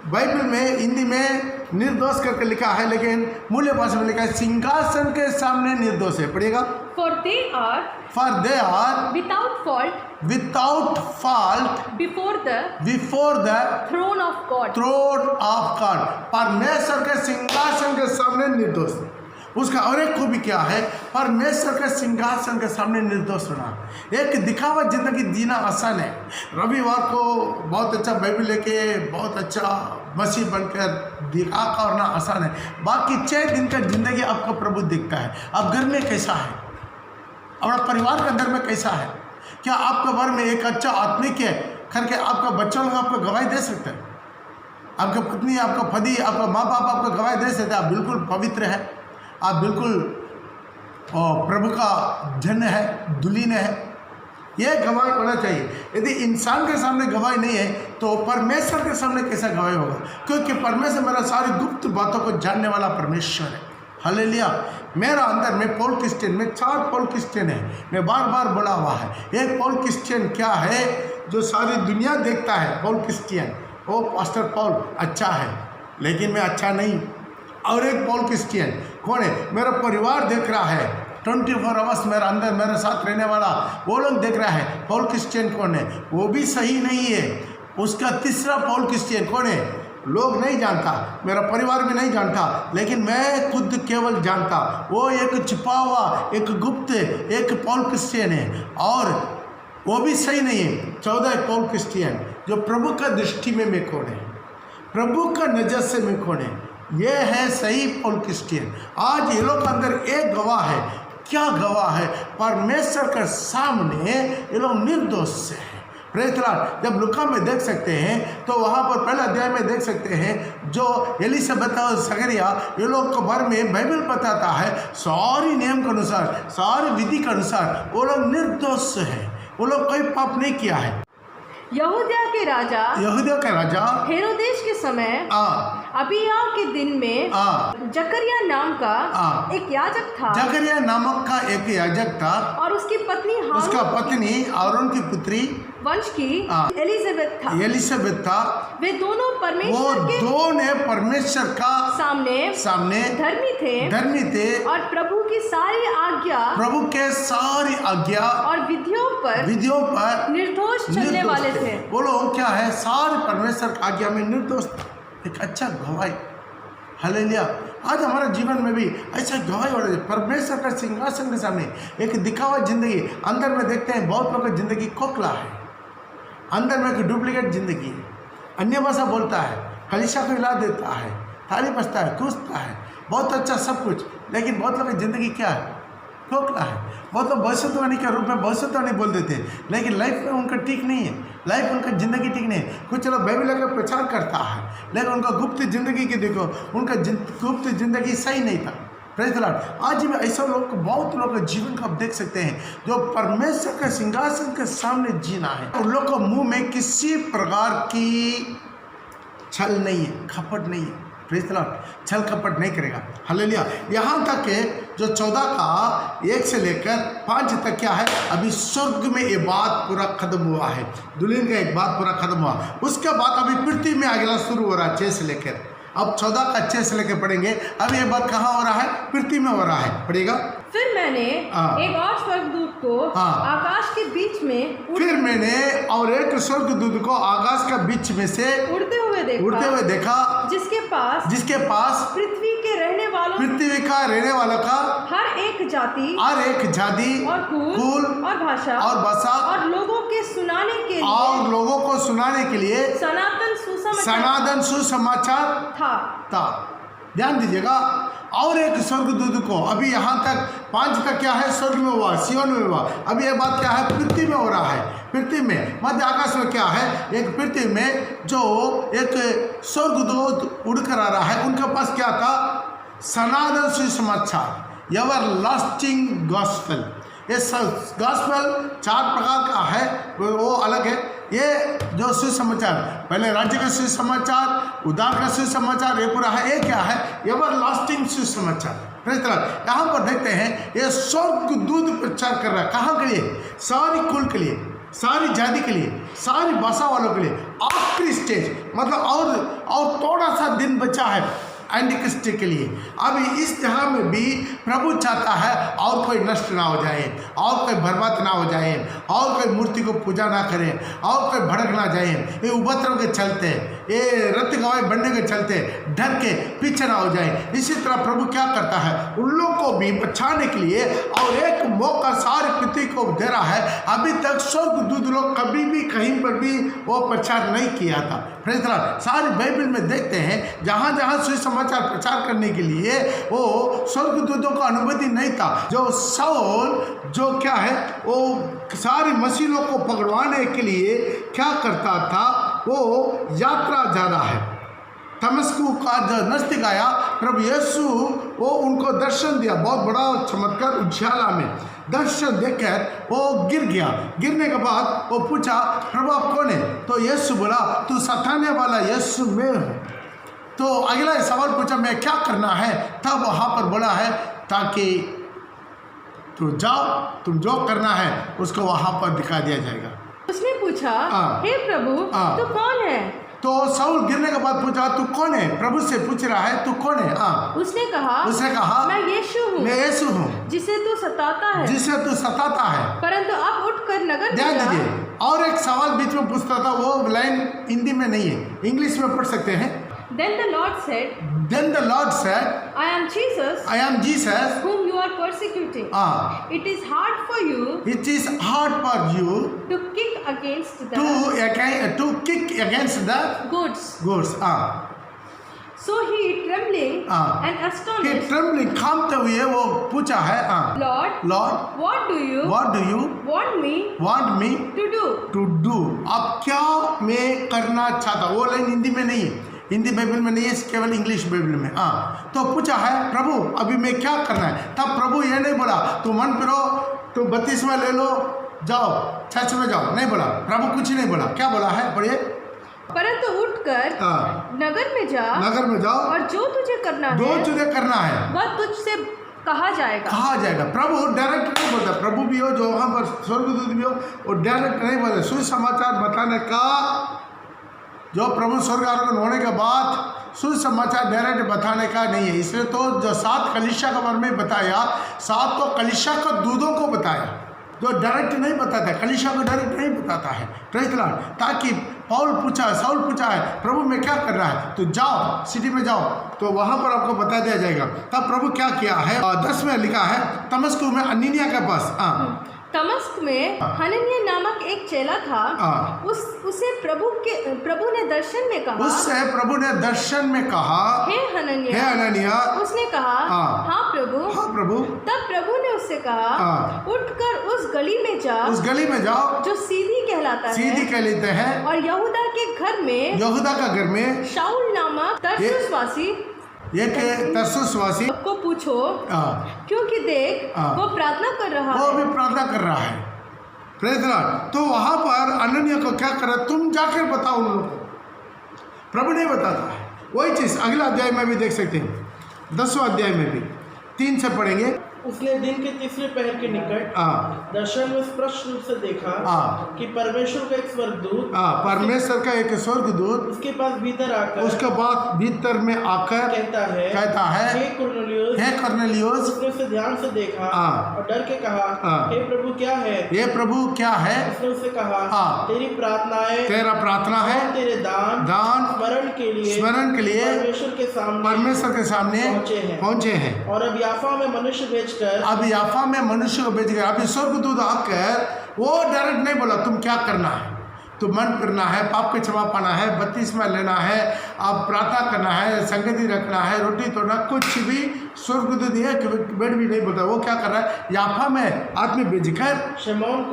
बाइबल में हिंदी में निर्दोष करके लिखा है, लेकिन मूल्य भाषा में लिखा है सिंहासन के सामने निर्दोष है। पढ़िएगा, For they are without fault before the throne of God। परमेश्वर के सिंहासन के सामने निर्दोष। उसका और एक खूबी क्या है, परमेश्वर के सिंहासन के सामने निर्दोष होना। एक दिखावा जिंदगी जीना आसान है। रविवार को बहुत अच्छा बाइबल लेके बहुत अच्छा मसीह बनकर दिखा करना आसान है। बाकी 6 दिन का जिंदगी आपका प्रभु देखता है। अब घर में कैसा है, अपना परिवार के अंदर में कैसा है, क्या आपके बारे में एक अच्छा आत्मिक है करके आपका बच्चा लोग आपको गवाही दे सकते हैं? आपका पत्नी, आपका पति, आपका माँ बाप आपको गवाही दे सकते हैं आप बिल्कुल पवित्र है, आप बिल्कुल प्रभु का जन है, दुल्हन है। यह गवाही होना चाहिए। यदि इंसान के सामने गवाही नहीं है तो परमेश्वर के सामने कैसा गवाही होगा? क्योंकि परमेश्वर मेरा सारी गुप्त बातों को जानने वाला परमेश्वर है। हालेलुया। मेरा अंदर में पॉल क्रिस्टियन में 4 पॉल क्रिस्टियन है, मैं बार बार बोला हुआ है। एक पॉल क्रिस्टियन क्या है जो सारी दुनिया देखता है? पॉल क्रिस्टियन, ओ पास्टर पॉल अच्छा है लेकिन मैं अच्छा नहीं। और एक पॉल क्रिस्टियन कौन है? मेरा परिवार देख रहा है, 24 आवर्स मेरा अंदर मेरे साथ रहने वाला वो लोग देख रहा है। पॉल क्रिस्टियन कौन है? वो भी सही नहीं है। उसका तीसरा पॉल क्रिस्टियन कौन है? लोग नहीं जानता, मेरा परिवार भी नहीं जानता, लेकिन मैं खुद केवल जानता। वो एक छिपा हुआ, एक गुप्त, एक पॉल क्रिस्टियन है और वो भी सही नहीं है। 14 पॉल क्रिस्टियन जो प्रभु का दृष्टि में मैं कौन है, प्रभु का नजर से मैं कौन है, ये है सही पॉल क्रिस्टियन। आज ये लोग अंदर एक गवाह है। क्या गवाह है? परमेश्वर के सामने ये लोग निर्दोष से है। Praise the Lord. जब लूका में देख सकते हैं तो वहाँ पर पहले अध्याय में देख सकते हैं जो एलिसबेथ और जकरिया ये लोग के बारे में बाइबल बताता है सारी नियम के अनुसार, सारी विधि के अनुसार वो लोग निर्दोष है, वो लोग कोई पाप नहीं किया है। यहूदिया के राजा हेरोदेश के समय अबिय्याह के दिन में जकरिया नाम का एक याजक था। जकरिया नामक का एक याजक था और उसकी पत्नी और उनकी पुत्री वंश की एलिसबेथ था। वे दोनों परमेश्वर का सामने धर्मी थे और प्रभु की सारी आज्ञा और विधियों पर निर्दोष चलने वाले थे। वो लोग क्या है? सारे परमेश्वर की आज्ञा में निर्दोष। एक अच्छा गवाही। हालेलुया। आज हमारे जीवन में भी ऐसा गवाही हो रहा है। परमेश्वर का सिंहासन के सामने एक दिखावा जिंदगी अंदर में देखते हैं। बहुत लोगों की जिंदगी खोखला है, अंदर में एक डुप्लीकेट जिंदगी है, अन्य भाषा बोलता है, कलीसिया को हिला देता है, थाली बजता है, कूदता है, बहुत अच्छा सब कुछ, लेकिन बहुत लोगों की जिंदगी क्या है? खोखला है। बहुत लोग भविष्यवाणी के रूप में भविष्यवाणी बोल देते हैं, लेकिन लाइफ में उनका ठीक नहीं है, लाइफ उनका जिंदगी ठीक नहीं है। कुछ लोग बाइबल का प्रचार करता है लेकिन उनका गुप्त जिंदगी की देखो, उनका गुप्त जिंदगी सही नहीं था। Praise the Lord. आज भी ऐसा लोग, बहुत लोग का जीवन को आप देख सकते हैं जो परमेश्वर के सिंहासन के सामने जीना है। उन लोग के मुंह में किसी प्रकार की छल नहीं है, खपट नहीं है। Praise the Lord. छल कपट नहीं करेगा। हालेलुया। यहाँ तक के जो 14 का 1 से लेकर 5 तक क्या है? अभी स्वर्ग में ये बात पूरा खत्म हुआ है, दुल्हन का एक बात पूरा खत्म हुआ। उसके बाद अभी पृथ्वी में अगला शुरू हो रहा है 6 से लेकर। अब 14 का 6 से लेकर पढ़ेंगे। अब ये बात कहाँ हो रहा है? पृथ्वी में हो रहा है। पढ़ेगा। फिर मैंने एक और स्वर्गदूत को आकाश के बीच में बीच में से उड़ते हुए देखा जिसके पास पृथ्वी का रहने वालों का हर एक जाति और कुल और भाषा और लोगों को सुनाने के लिए सनातन सुसमाचार था। ध्यान दीजिएगा। और एक स्वर्गदूत को, अभी यहाँ तक 5 तक क्या है? स्वर्ग में हुआ, सियोन में हुआ। अभी ये बात क्या है? पृथ्वी में हो रहा है। पृथ्वी में मध्य आकाश में क्या है? एक पृथ्वी में जो एक स्वर्गदूत उड़कर आ रहा है, उनके पास क्या था? सनातन सुसमाचार, एवर लास्टिंग गॉस्पेल। ये गॉस्पेल 4 प्रकार का है, वो अलग है। ये जो सुसमाचार, पहले राज्य का सुसमाचार, उद्धार का सुसमाचार, ये पूरा है। ये क्या है? एवर लास्टिंग सुसमाचार। यहाँ पर देखते हैं ये स्वर्गदूत प्रचार कर रहा है। कहाँ के लिए? सारी कुल के लिए, सारी जाति के लिए, सारी भाषा वालों के लिए। आखिरी स्टेज मतलब और थोड़ा सा दिन बचा है एंटीक्रिस्ट के लिए। अभी इस जहाँ में भी प्रभु चाहता है और कोई नष्ट ना हो जाए, और कोई बर्बाद ना हो जाए, और कोई मूर्ति को पूजा ना करे, और कोई भड़क ना जाए। ये उपद्रव के चलते, ये रत्त गवाही बनने के चलते डर के पीछे ना हो जाए। इसी तरह प्रभु क्या करता है? उन लोग को भी बचाने के लिए और एक मौका सारी पृथ्वी को दे रहा है। अभी तक स्वर्गदूत लोग कभी भी कहीं पर भी वो प्रचार नहीं किया था। Praise the Lord. सारी बाइबल में देखते हैं जहाँ जहाँ सुसमाचार प्रचार करने के लिए वो स्वर्गदूतों को अनुमति नहीं था। जो साउल जो क्या है वो सारे मसीहों को पकड़वाने के लिए क्या करता था, वो यात्रा जा रहा है। दमिश्क का जो नज़दीक आया, प्रभु यीशु वो उनको दर्शन दिया, बहुत बड़ा चमत्कार उजाला में दर्शन देकर वो गिर गया। गिरने के बाद वो पूछा, प्रभु आप कौन है? तो यीशु बोला, तू सताने वाला यीशु मैं हूँ। तो अगला सवाल पूछा, मैं क्या करना है? तब वहाँ पर बोला है, ताकि तो जाओ, तुम जो करना है उसको वहाँ पर दिखा दिया जाएगा। उसने पूछा, हे प्रभु तू कौन है? तो साउल गिरने के बाद पूछा, तू कौन है? प्रभु से पूछ रहा है, तू कौन है? उसने कहा मैं यीशु हूँ जिसे तू सताता है। परंतु अब उठकर नगर में जा। और एक सवाल बीच में पूछता था, वो लाइन हिंदी में नहीं है, इंग्लिश में पढ़ सकते हैं। Then the Lord said, I am Jesus, whom you are persecuting. It is hard for you to kick against the goads. So he trembling and astonished, कांपते हुए वो पूछा है, Lord, what do you want me to do? अब क्या मैं करना चाहता? वो लाइन हिंदी में नहीं है, हिंदी बाइबल में नहीं है, केवल इंग्लिश बाइबल में। तो पूछा है, प्रभु अभी मैं क्या करना है? तब प्रभु ये नहीं बोला, तू मन फिरो, तू बपतिस्मा ले लो, जाओ चर्च में जाओ, नहीं बोला। प्रभु कुछ नहीं बोला। क्या बोला है? पढ़िए। परंतु उठकर नगर में जाओ और जो तुझे करना है वह तुझसे कहा जाएगा। प्रभु डायरेक्ट नहीं बोलता। प्रभु भी हो, जो वहाँ पर स्वर्गदूत भी हो, वो डायरेक्ट नहीं बोलते। सुसमाचार बताने का जो प्रभु स्वर्ग आरोहण होने के बाद सुसमाचार डायरेक्ट बताने का नहीं है। इसलिए तो जो 7 कलीसिया के बारे में बताया, 7 तो कलीसिया का दूधों को बताया, जो डायरेक्ट नहीं बताता, कलीसिया को डायरेक्ट नहीं बताता है। Praise the Lord. ताकि साउल पूछा है, प्रभु मैं क्या कर रहा है? तो जाओ सिटी में जाओ, तो वहाँ पर आपको बता दिया जाएगा। तब प्रभु क्या किया है? 10 में लिखा है, दमिश्क में हनन्याह के पास दमिश्क में हनन्याह नामक एक चेला था। उसे प्रभु ने दर्शन में कहा, हे हनन्याह। उसने कहा, हाँ प्रभु। तब प्रभु ने उससे कहा, उठकर उस गली में जाओ जो सीधी कहलाते हैं, और यहूदा का घर में शाऊल नामक तर्सुसवासी को पूछो, क्योंकि देख वो प्रार्थना कर रहा है। Praise the Lord. तो वहाँ पर हनन्याह को क्या करा? तुम जाकर बताओ उन लोगों को। प्रभु नहीं बताता है। वही चीज़ अगला अध्याय में भी देख सकते हैं, 10वां अध्याय में भी 3 से पढ़ेंगे। उसने दिन के तीसरे पहर के निकट दर्शन में स्पष्ट रूप से देखा कि परमेश्वर का एक स्वर्गदूत उसके पास भीतर में आकर कहता है, हे कुरनेलियुस। उसने उसे ध्यान से देखा और डर के कहा, हे प्रभु क्या है? उसने उसे कहा, तेरा प्रार्थना है, तेरे दान स्मरण के लिए परमेश्वर के सामने पहुंचे हैं। और अब याफा में मनुष्य को भेज गया। अभी स्वर्गदूत आकर वो डायरेक्ट नहीं बोला तुम क्या करना है, तो मन करना है, पाप के क्षमा पाना है, बपतिस्मा लेना है, अब प्रार्थना करना है, संगति रखना है, रोटी तोड़ना, कुछ भी स्वर्गदूत एक बेड भी नहीं बोलता। वो क्या कर रहा है? याफा में आदमी भेजकर शमौन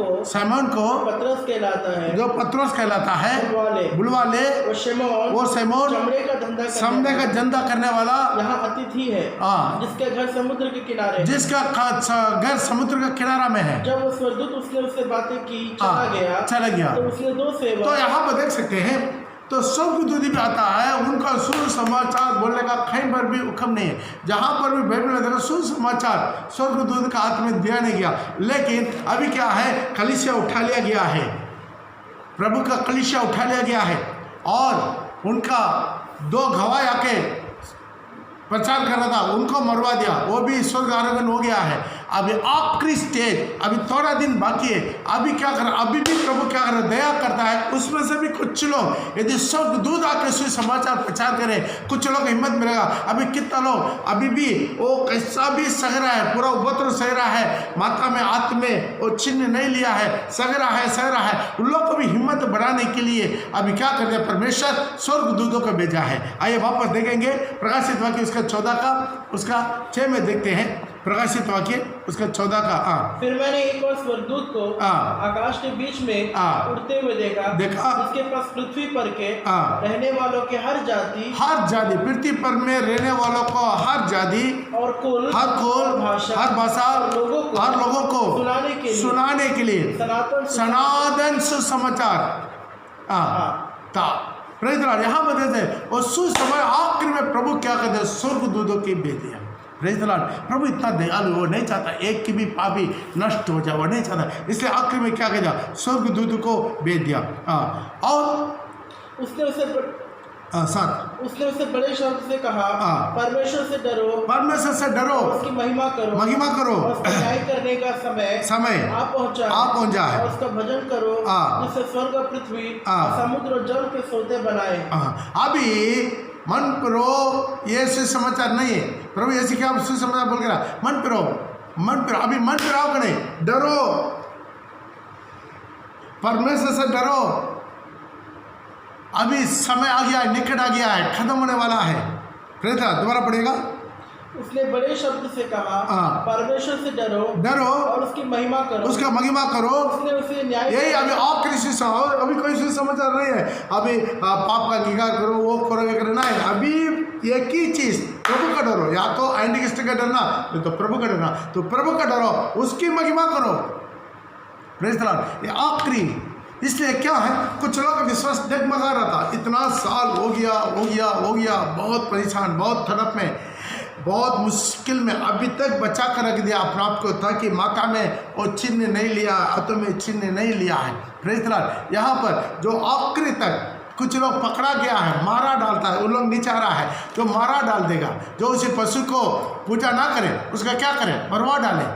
को पतरस कहलाता है, बुलवा ले। वो शमौन चमड़े का धंधा करने वाला यहाँ अतिथि है, जिसका घर समुद्र के किनारा में है। जब वो स्वर्गदूत उससे बातें की चला गया, तो यहाँ पर देख सकते हैं, तो स्वर्गदूत भी आता है, उनका सुसमाचार बोलने का कहीं पर भी हुक्म नहीं है। जहाँ पर भी बाइबल देखो सुसमाचार स्वर्गदूत का हाथ में दिया नहीं गया। लेकिन अभी क्या है? कलीसिया उठा लिया गया है, प्रभु का कलीसिया उठा लिया गया है, और उनका 2 गवाह आके प्रचार कर रहा था, उनको मरवा दिया, वो भी स्वर्ग आरोहण हो गया है। अभी आखिरी स्टेज, अभी थोड़ा दिन बाकी है। अभी क्या कर रहा? अभी भी प्रभु क्या कर रहा? दया करता है। उसमें से भी कुछ लोग यदि स्वर्गदूत आकर सुसमाचार प्रचार करें, कुछ लोग हिम्मत मिलेगा। अभी कितना लोग अभी भी वो कैसा भी सह रहा है, पूरा उपद्रव सह रहा है, माता में हाथ में वो चिन्ह नहीं लिया है, सह रहा है। उन लोग को भी हिम्मत बढ़ाने चलाने के लिए अभी क्या कर दिया, परमेश्वर स्वर्गदूतों को भेजा है। आइए वापस देखेंगे प्रकाशित वाक्य उसका 14 का उसका 6 में देखते हैं। प्रकाशित वाक्य उसका 14 का। फिर मैंने एक और स्वर्गदूत को आकाश के बीच में उड़ते हुए देखा जिसके पास पृथ्वी पर के रहने वालों के हर जाति पृथ्वी पर में रहने वालों को हर जाति और कुल हर भाषा हर लोगों को सुनाने के लिए सनातन सुसमाचार था। Praise the Lord. यहाँ बताते हैं और सुसमाचार आखिर में प्रभु क्या कहते हैं, स्वर्गदूतों की भेज दिया। Praise the Lord. प्रभु इतना दयालु, वो नहीं चाहता एक की भी पापी नष्ट हो जाए, वो नहीं चाहता, इसलिए आखिर में क्या किया, स्वर्गदूत को भेज दिया। और उसने उसे बड़े शब्द से कहा, परमेश्वर से डरो, उसकी महिमा करो, उसका न्याय करने का समय आप पहुंचा है, और उसका भजन करो जिससे स्वर्ग और पृथ्वी समुद्र और जल के सोते बनाए। अभी मन फिरो, ये सुसमाचार नहीं है। प्रभु यीशु क्या सुसमाचार बोल रहा, मन फिरो, अभी मन फिराओ कि नहीं, डरो, परमेश्वर से डरो। अभी समय आ गया है, निकट आ गया है, खत्म होने वाला है। फिर दोबारा पढ़ेगा। उसने बड़े शब्द से कहा, परमेश्वर से डरो और उसकी महिमा करो, उसने उसे न्याय, यही अभी आखिरी अभी कोई सुसमाचार नहीं है। अभी पाप का निगाह करो, वो करो, ये करना है। अभी एक ही चीज, प्रभु का डरो, या तो एंटीक्रिस्ट का डरना, तो प्रभु का डरना। तो प्रभु का डरो, उसकी महिमा करो। Praise the Lord. ये आखिरी, इसलिए क्या है, कुछ लोगों का विश्वास डगमगा रहा था, इतना साल हो गया, बहुत परेशान, बहुत तड़प में, बहुत मुश्किल में, अभी तक बचा कर रख दिया अपने आप को, ताकि माता में वो चिन्ह नहीं लिया, हाथों में चिन्ह नहीं लिया है। Praise the Lord. यहाँ पर जो आखिरी तक कुछ लोग पकड़ा गया है, मारा डालता है, उन लोग नीचा रहा है, जो मारा डाल देगा, जो उसी पशु को पूजा ना करे, उसका क्या करे, मरवा डाले।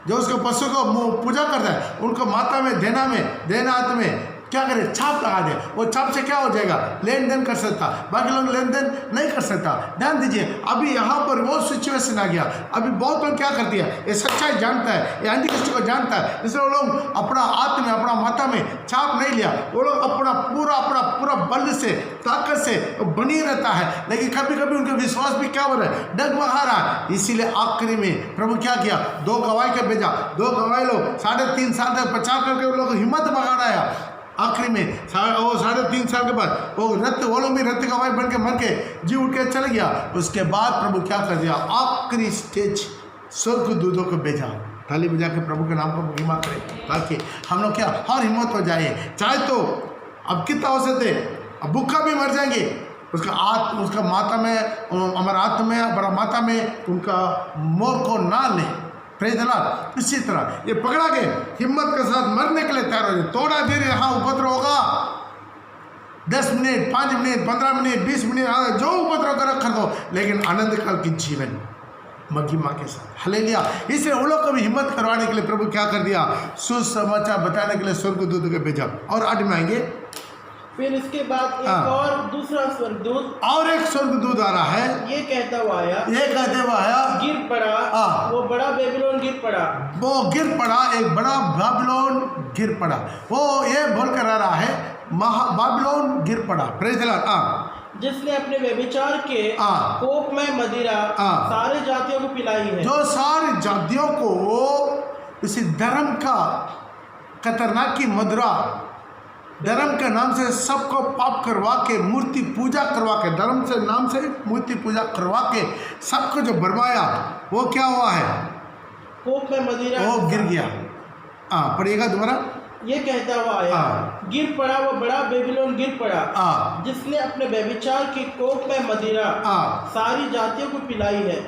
जो उसको पशु को पूजा करता है, उनको माता में देना हाथ में क्या करे, छाप लगा दे। वो छाप से क्या हो जाएगा, लेन देन कर सकता, बाकी लोग लेन देन नहीं कर सकता। ध्यान दीजिए, अभी यहाँ पर वो सिचुएशन आ गया। अभी बहुत लोग क्या करती है, ये सच्चाई जानता है, ये एंटीक्रिस्ट को जानता है, इसलिए वो लोग अपना हाथ में, अपना माथा में छाप नहीं लिया। वो लोग अपना पूरा बल से, ताकत से बनी रहता है, लेकिन कभी कभी उनका विश्वास भी क्या हो रहा है, डगमगा रहा है। इसीलिए आखिरी में प्रभु क्या किया, 2 गवाही के भेजा। 2 गवाही लोग 3.5 साल तक प्रचार करके वो लोग हिम्मत बगाड़ाया। आखिरी में वो 3.5 साल के बाद वो लोग भी रथ गवाही बन के मर के जी उठ के चले गया। उसके बाद प्रभु क्या कर दिया, आखिरी स्टेज स्वर्गदूतों को भेजा। ताली बजा के प्रभु के नाम को महिमा करें, ताकि हम लोग क्या हर हिम्मत हो जाए। चाहे तो अब कितना हो सकते, अब भूखा भी मर जाएंगे, उसका माता में, हमारा आत्मा में, बड़ा माता में उनका मोर को ना ले। Praise the Lord. इसी तरह ये पकड़ा के हिम्मत के साथ मरने के लिए तैयार हो जाए। थोड़ा देर यहाँ उपद्रव होगा, 10 मिनट, 5 मिनट, 15 मिनट, 20 मिनट, जो उपद्रव कर रखा दो, लेकिन आनंद काल की जीवन महिमा के साथ। हालेलुया। इसलिए उन लोग को भी हिम्मत करवाने के लिए प्रभु क्या कर दिया, सुसमाचार बताने के लिए स्वर्गदूत को भेजा। और 8 में आएंगे। फिर इसके बाद एक और दूसरा स्वर्गदूत, और एक स्वर्गदूत आ रहा है, ये कहता हुआ आया, गिर पड़ा, वो बड़ा बेबीलोन गिर पड़ा, एक बड़ा बाबिलोन गिर पड़ा। वो ये बोल कर आ रहा है, बाबिलोन गिर पड़ा। Praise the Lord. जिसने अपने व्यभिचार के कोप में मदिरा सारे जातियों को पिलाई है, जो सारी जातियों को इसी धर्म का खतरनाक की मदिरा, धर्म के नाम से सबको पाप करवा के, मूर्ति पूजा करवा के, धर्म से नाम से मूर्ति पूजा करवा के सबको जो बरमाया, वो क्या हुआ है, कोप में मदिरा, वो गिर गया। पढ़िएगा दोबारा। ये कहता हुआ आया, गिर पड़ा, वो बड़ा बेबीलोन गिर पड़ा, जिसने अपने व्यभिचार के कोप में मदिरा सारी जातियों को पिलाई है।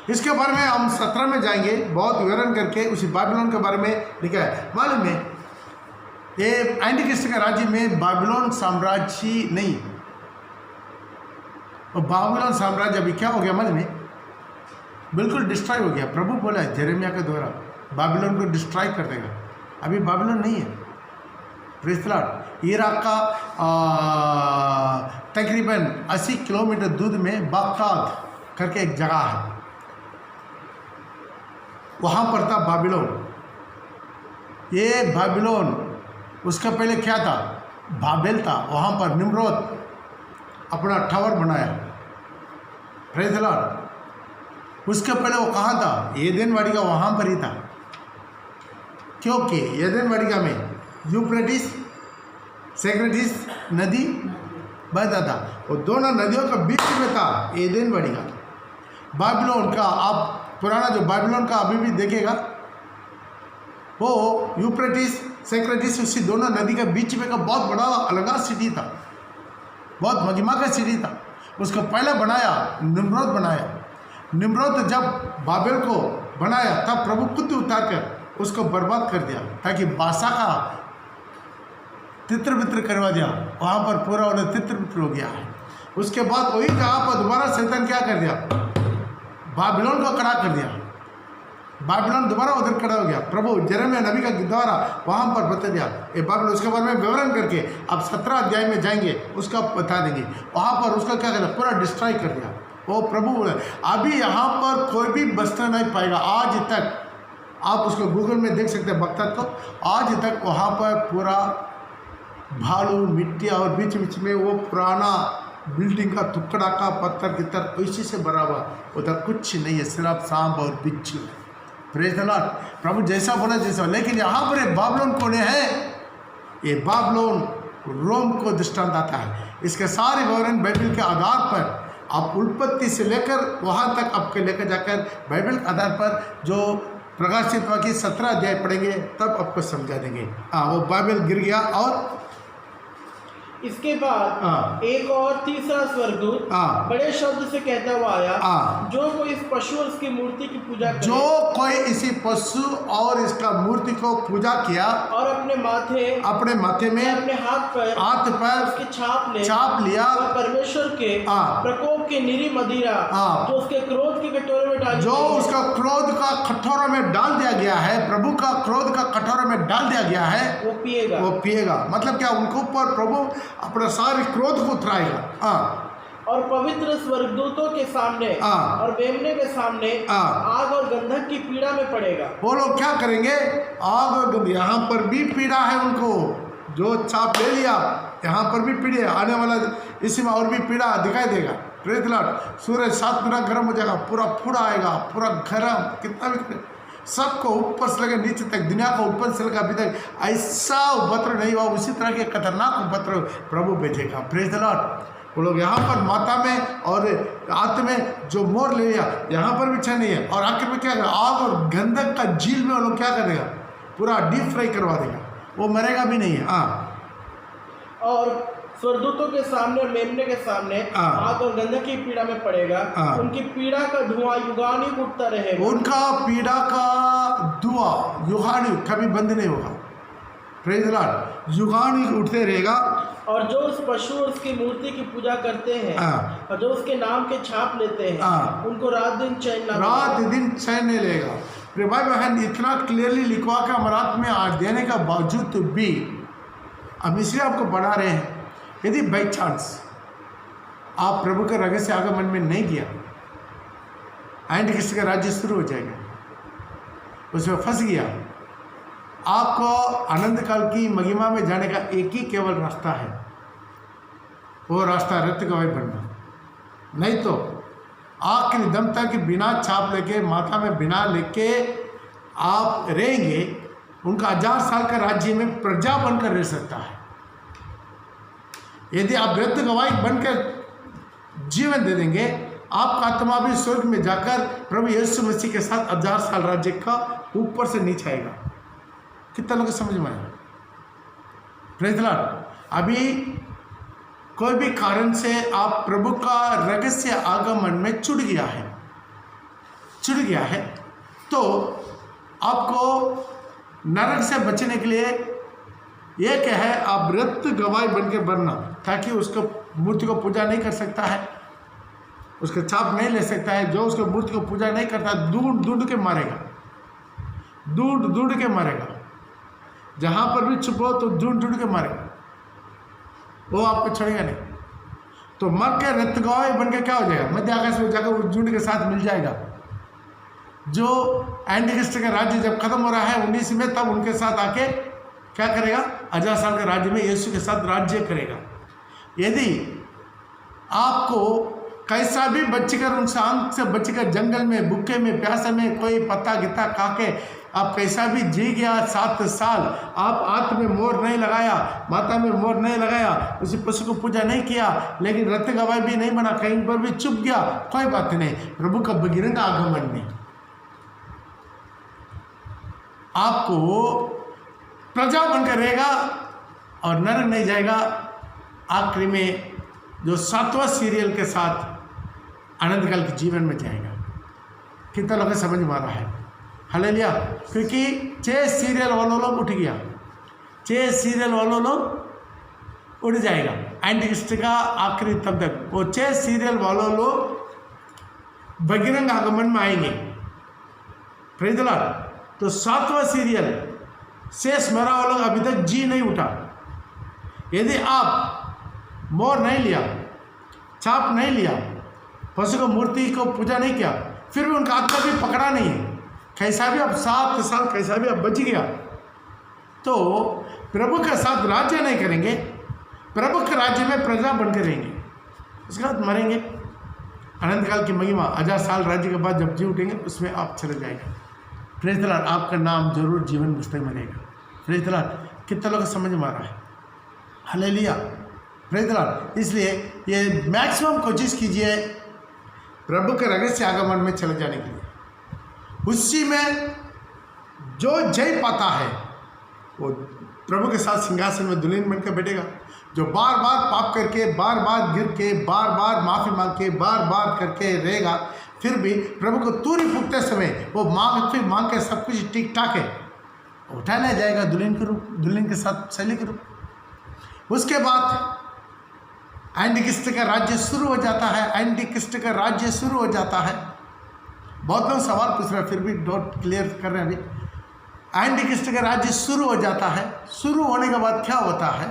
इसके बारे में हम 17 में जाएंगे, बहुत विवरण करके उसी बाबिलोन के बारे में लिखा है। मालूम है, ये एंटीक्रिस्ट के राज्य में बाबिलोन साम्राज्य नहीं, और बाबिलोन साम्राज्य अभी क्या हो गया, मालूम है, बिल्कुल डिस्ट्रॉय हो गया। प्रभु बोला है यिर्मयाह के द्वारा, बाबिलोन को डिस्ट्रॉय कर देगा। अभी बाबिलोन नहीं है। Praise the Lord. इराक का तकरीबन 80 किलोमीटर दूर में बगदाद करके एक जगह है, वहाँ पर था बाबिलोन। ये बाबिलोन, उसका पहले क्या था, बाबेल था, वहाँ पर निम्रोद अपना टावर बनाया। Praise the Lord. उसके पहले वो कहाँ था? एदेन वाटिका वहाँ पर ही था, क्योंकि एदेन वाटिका में यूफ्रेटिस सेक्रेटिस नदी बहता था, वो दोनों नदियों के बीच में था एदेन वाटिका। बाबिलोन का, आप पुराना जो बाबिलोन का अभी भी देखेगा, वो यूफ्रेटिस सेक्रेटिस उसी दोनों नदी के बीच में का बहुत बड़ा अलग सिटी था, बहुत महिमा का सिटी था। उसको पहले बनाया निम्रोद बनाया। निम्रोद जब बाबेल को बनाया तब प्रभु खुद उतार कर उसको बर्बाद कर दिया, ताकि बादशाह का तित्र बित्र करवा दिया। वहाँ पर पूरा उन्हें तित्र बित्र हो गया है। उसके बाद वही जगह पर दोबारा शैतान क्या कर दिया? बाबिलोन को खड़ा कर दिया। बाबिलोन दोबारा उधर खड़ा हो गया। प्रभु यिर्मयाह नबी का द्वारा वहाँ पर बता दिया ये बाबिलोन। उसके बारे में विवरण करके अब 17 अध्याय में जाएंगे, उसका बता देंगे। वहाँ पर उसका क्या करना, पूरा डिस्ट्रॉय कर दिया। वो प्रभु बोले अभी यहाँ पर कोई भी बचना नहीं पाएगा। आज तक आप उसको गूगल में देख सकते हैं बख्तर को, आज तक वहाँ पर पूरा भालू मिट्टी और बीच बीच में वो पुराना बिल्डिंग का टुकड़ा का पत्थर की तरह इसी से भरा हुआ, उधर कुछ नहीं है, सिर्फ सांप और बिच्छू। Praise the Lord. प्रभु जैसा बोला जैसा। लेकिन यहाँ पर एक बाबिलोन कौन है? ये बाबिलोन रोम को दृष्टांत आता है। इसके सारे विवरण बाइबल के आधार पर आप उत्पत्ति से लेकर वहाँ तक आपके लेकर जाकर बाइबल के आधार पर जो प्रकाशित वाक्य 17 अध्याय पढ़ेंगे तब आपको समझा देंगे। वो बाइबल गिर गया। और इसके बाद एक और तीसरा स्वर्गदूत बड़े शब्द से कहता हुआ आया, जो कोई इस पशु और इसकी मूर्ति की पूजा करे, जो कोई इसी पशु और इसका मूर्ति को पूजा किया और अपने माथे में अपने हाथ पर उसकी छाप लिया और परमेश्वर के प्रकोप की निरी मदिरा जो उसके क्रोध के कटोरे में डाल, जो उसका क्रोध का कटोरा में डाल दिया गया है, प्रभु का क्रोध का कटोरा में डाल दिया गया है, वो पिएगा। मतलब क्या? उनको ऊपर प्रभु अपना सारे क्रोध को उतराएगा। और पवित्र स्वर्गदूतों के सामने और मेमने के सामने आग और गंधक की पीड़ा में पड़ेगा। वो लोग क्या करेंगे? आग और गंधक। यहाँ पर भी पीड़ा है उनको, जो छाप ले लिया यहाँ पर भी पीड़ा, आने वाला इसी में और भी पीड़ा दिखाई देगा। Praise the lord. सूरज 7 गुना गर्म हो जाएगा, पूरा फूड़ा आएगा, पूरा गर्म, कितना भी सबको ऊपर से लेकर नीचे तक, दुनिया को ऊपर से लेकर अभी तक ऐसा उपद्रव नहीं हुआ। उसी तरह के खतरनाक उपद्रव प्रभु भेजेगा। Praise the Lord. वो लोग यहाँ पर माता में और हाथ में जो मोर ले लिया, यहाँ पर भी अच्छा नहीं है। और आखिर में क्या करेगा? आग और गंधक का झील में वो लोग क्या करेगा? पूरा डीप फ्राई करवा देगा, वो मरेगा भी नहीं है। और स्वर्गदूतों के सामने और मेमने के सामने आग और गंधक की पीड़ा में पड़ेगा। उनकी पीड़ा का धुआं युगानुयुग उठता रहेगा। उनका पीड़ा का धुआं युगानुयुग कभी बंद नहीं होगा। Praise the Lord. युगानुयुग उठते रहेगा। और जो उस पशु और उसकी मूर्ति की पूजा करते हैं और जो उसके नाम के छाप लेते हैं, उनको रात दिन चैन नहीं लेगा। भाई बहन, इतना क्लियरली लिखवा के अमरात में आज देने का बावजूद भी हम इसलिए आपको बढ़ा रहे हैं, यदि बाई चांस आप प्रभु के रहस्य आगमन में नहीं किया, एंड किसी का राज्य शुरू हो जाएगा, उसमें फंस गया, आपको आनंद काल की महिमा में जाने का एक ही केवल रास्ता है, वो रास्ता रत्त गवाही बनना। नहीं तो आखिरी दम तक बिना छाप लेके, माथा में बिना लेके आप रहेंगे, उनका 1000 साल का राज्य में प्रजा बनकर रह सकता है। यदि आप रत्त गवाही बनकर जीवन दे देंगे, आपका आत्मा भी स्वर्ग में जाकर प्रभु यीशु मसीह के साथ 1000 साल राज्य का ऊपर से नीचे आएगा। कितना लोग समझ में आएगा? Praise the Lord. अभी कोई भी कारण से आप प्रभु का रहस्य आगमन में छूट गया है, तो आपको नरक से बचने के लिए एक है, आप रत्त गवाही बन के बनना, ताकि उसको मूर्ति को पूजा नहीं कर सकता है, उसके छाप नहीं ले सकता है। जो उसको मूर्ति को पूजा नहीं करता, ढूंढ के मारेगा, जहाँ पर भी छुपो तो ढूंढ के मारेगा, वो आपको छोड़ेगा नहीं। तो मर के रत्त गवाही बन के क्या हो जाएगा? मध्य आकाश में जाकर उस झुंड के साथ मिल जाएगा। जो एंटी क्रिस्ट का राज्य जब खत्म हो रहा है 19 में, तब उनके साथ आके क्या करेगा? 1000 साल के राज्य में यीशु के साथ राज्य करेगा। यदि आपको कैसा भी बचकर, उनसे आंख से बचकर, जंगल में, भूखे में, प्यासे में, कोई पत्ता गित्ता खा के आप कैसा भी जी गया 7 साल, आप हाथ में मोर नहीं लगाया, माथा में मोर नहीं लगाया, उसी पशु को पूजा नहीं किया, लेकिन रत्न गवाही भी नहीं बना, कहीं पर भी चुप गया, कोई बात नहीं। प्रभु का बहिरंग आगमन में आपको प्रजा बनकर रहेगा और नरक नहीं जाएगा। आखिरी में जो 7वां सीरियल के साथ आनंद काल के जीवन में जाएगा। कितना लोग समझ में आ रहा है? हालेलुया। क्योंकि 6 सीरियल वालों लोग उठ गया, 6 सीरियल वालों लोग उठ जाएगा एंटीक्रिस्ट का आखिरी तब तक। वो 6 सीरियल वालों लोग बहिरंग आगमन में आएंगे। Praise the Lord. तो 7वां सीरियल शेष मरा हुआ लोग अभी तक जी नहीं उठा। यदि आप मोर नहीं लिया, छाप नहीं लिया, पशु को मूर्ति को पूजा नहीं किया, फिर भी उनका आत्मा भी पकड़ा नहीं है, कैसा भी आप 7 साल कैसा भी आप बच गया, तो प्रभु के साथ राज्य नहीं करेंगे, प्रभु के राज्य में प्रजा बनकर रहेंगे, उसके बाद मरेंगे। अनंत काल की महिमा 1000 साल राज्य के बाद जब जी उठेंगे उसमें आप चले जाएंगे। Praise the Lord. आपका नाम जरूर जीवन पुस्तक में रहेगा। Praise the Lord. कितना लोग समझ में आ रहा है? हालेलुया। Praise the Lord. इसलिए ये मैक्सिमम कोशिश कीजिए प्रभु के रहस्य आगमन में चले जाने के लिए। उसी में जो जय पाता है वो प्रभु के साथ सिंहासन में दुल्हन बनकर बैठेगा। जो बार बार पाप करके, बार बार गिर के, बार बार माफ़ी मांग के, बार बार करके रहेगा, फिर भी प्रभु को तूरी फूकते समय वो माफी मांग के सब कुछ ठीक ठाक है, उठाया जाएगा दुल्हन के रूप, दुल्हन के साथ शैली के रूप। उसके बाद एंटीक्रिस्ट का राज्य शुरू हो जाता है। एंटीक्रिस्ट का राज्य शुरू हो जाता है। बहुत लोग सवाल पूछ रहे हैं, फिर भी डॉट क्लियर कर रहे हैं अभी। एंटीक्रिस्ट का राज्य शुरू हो जाता है। शुरू होने के बाद क्या होता है?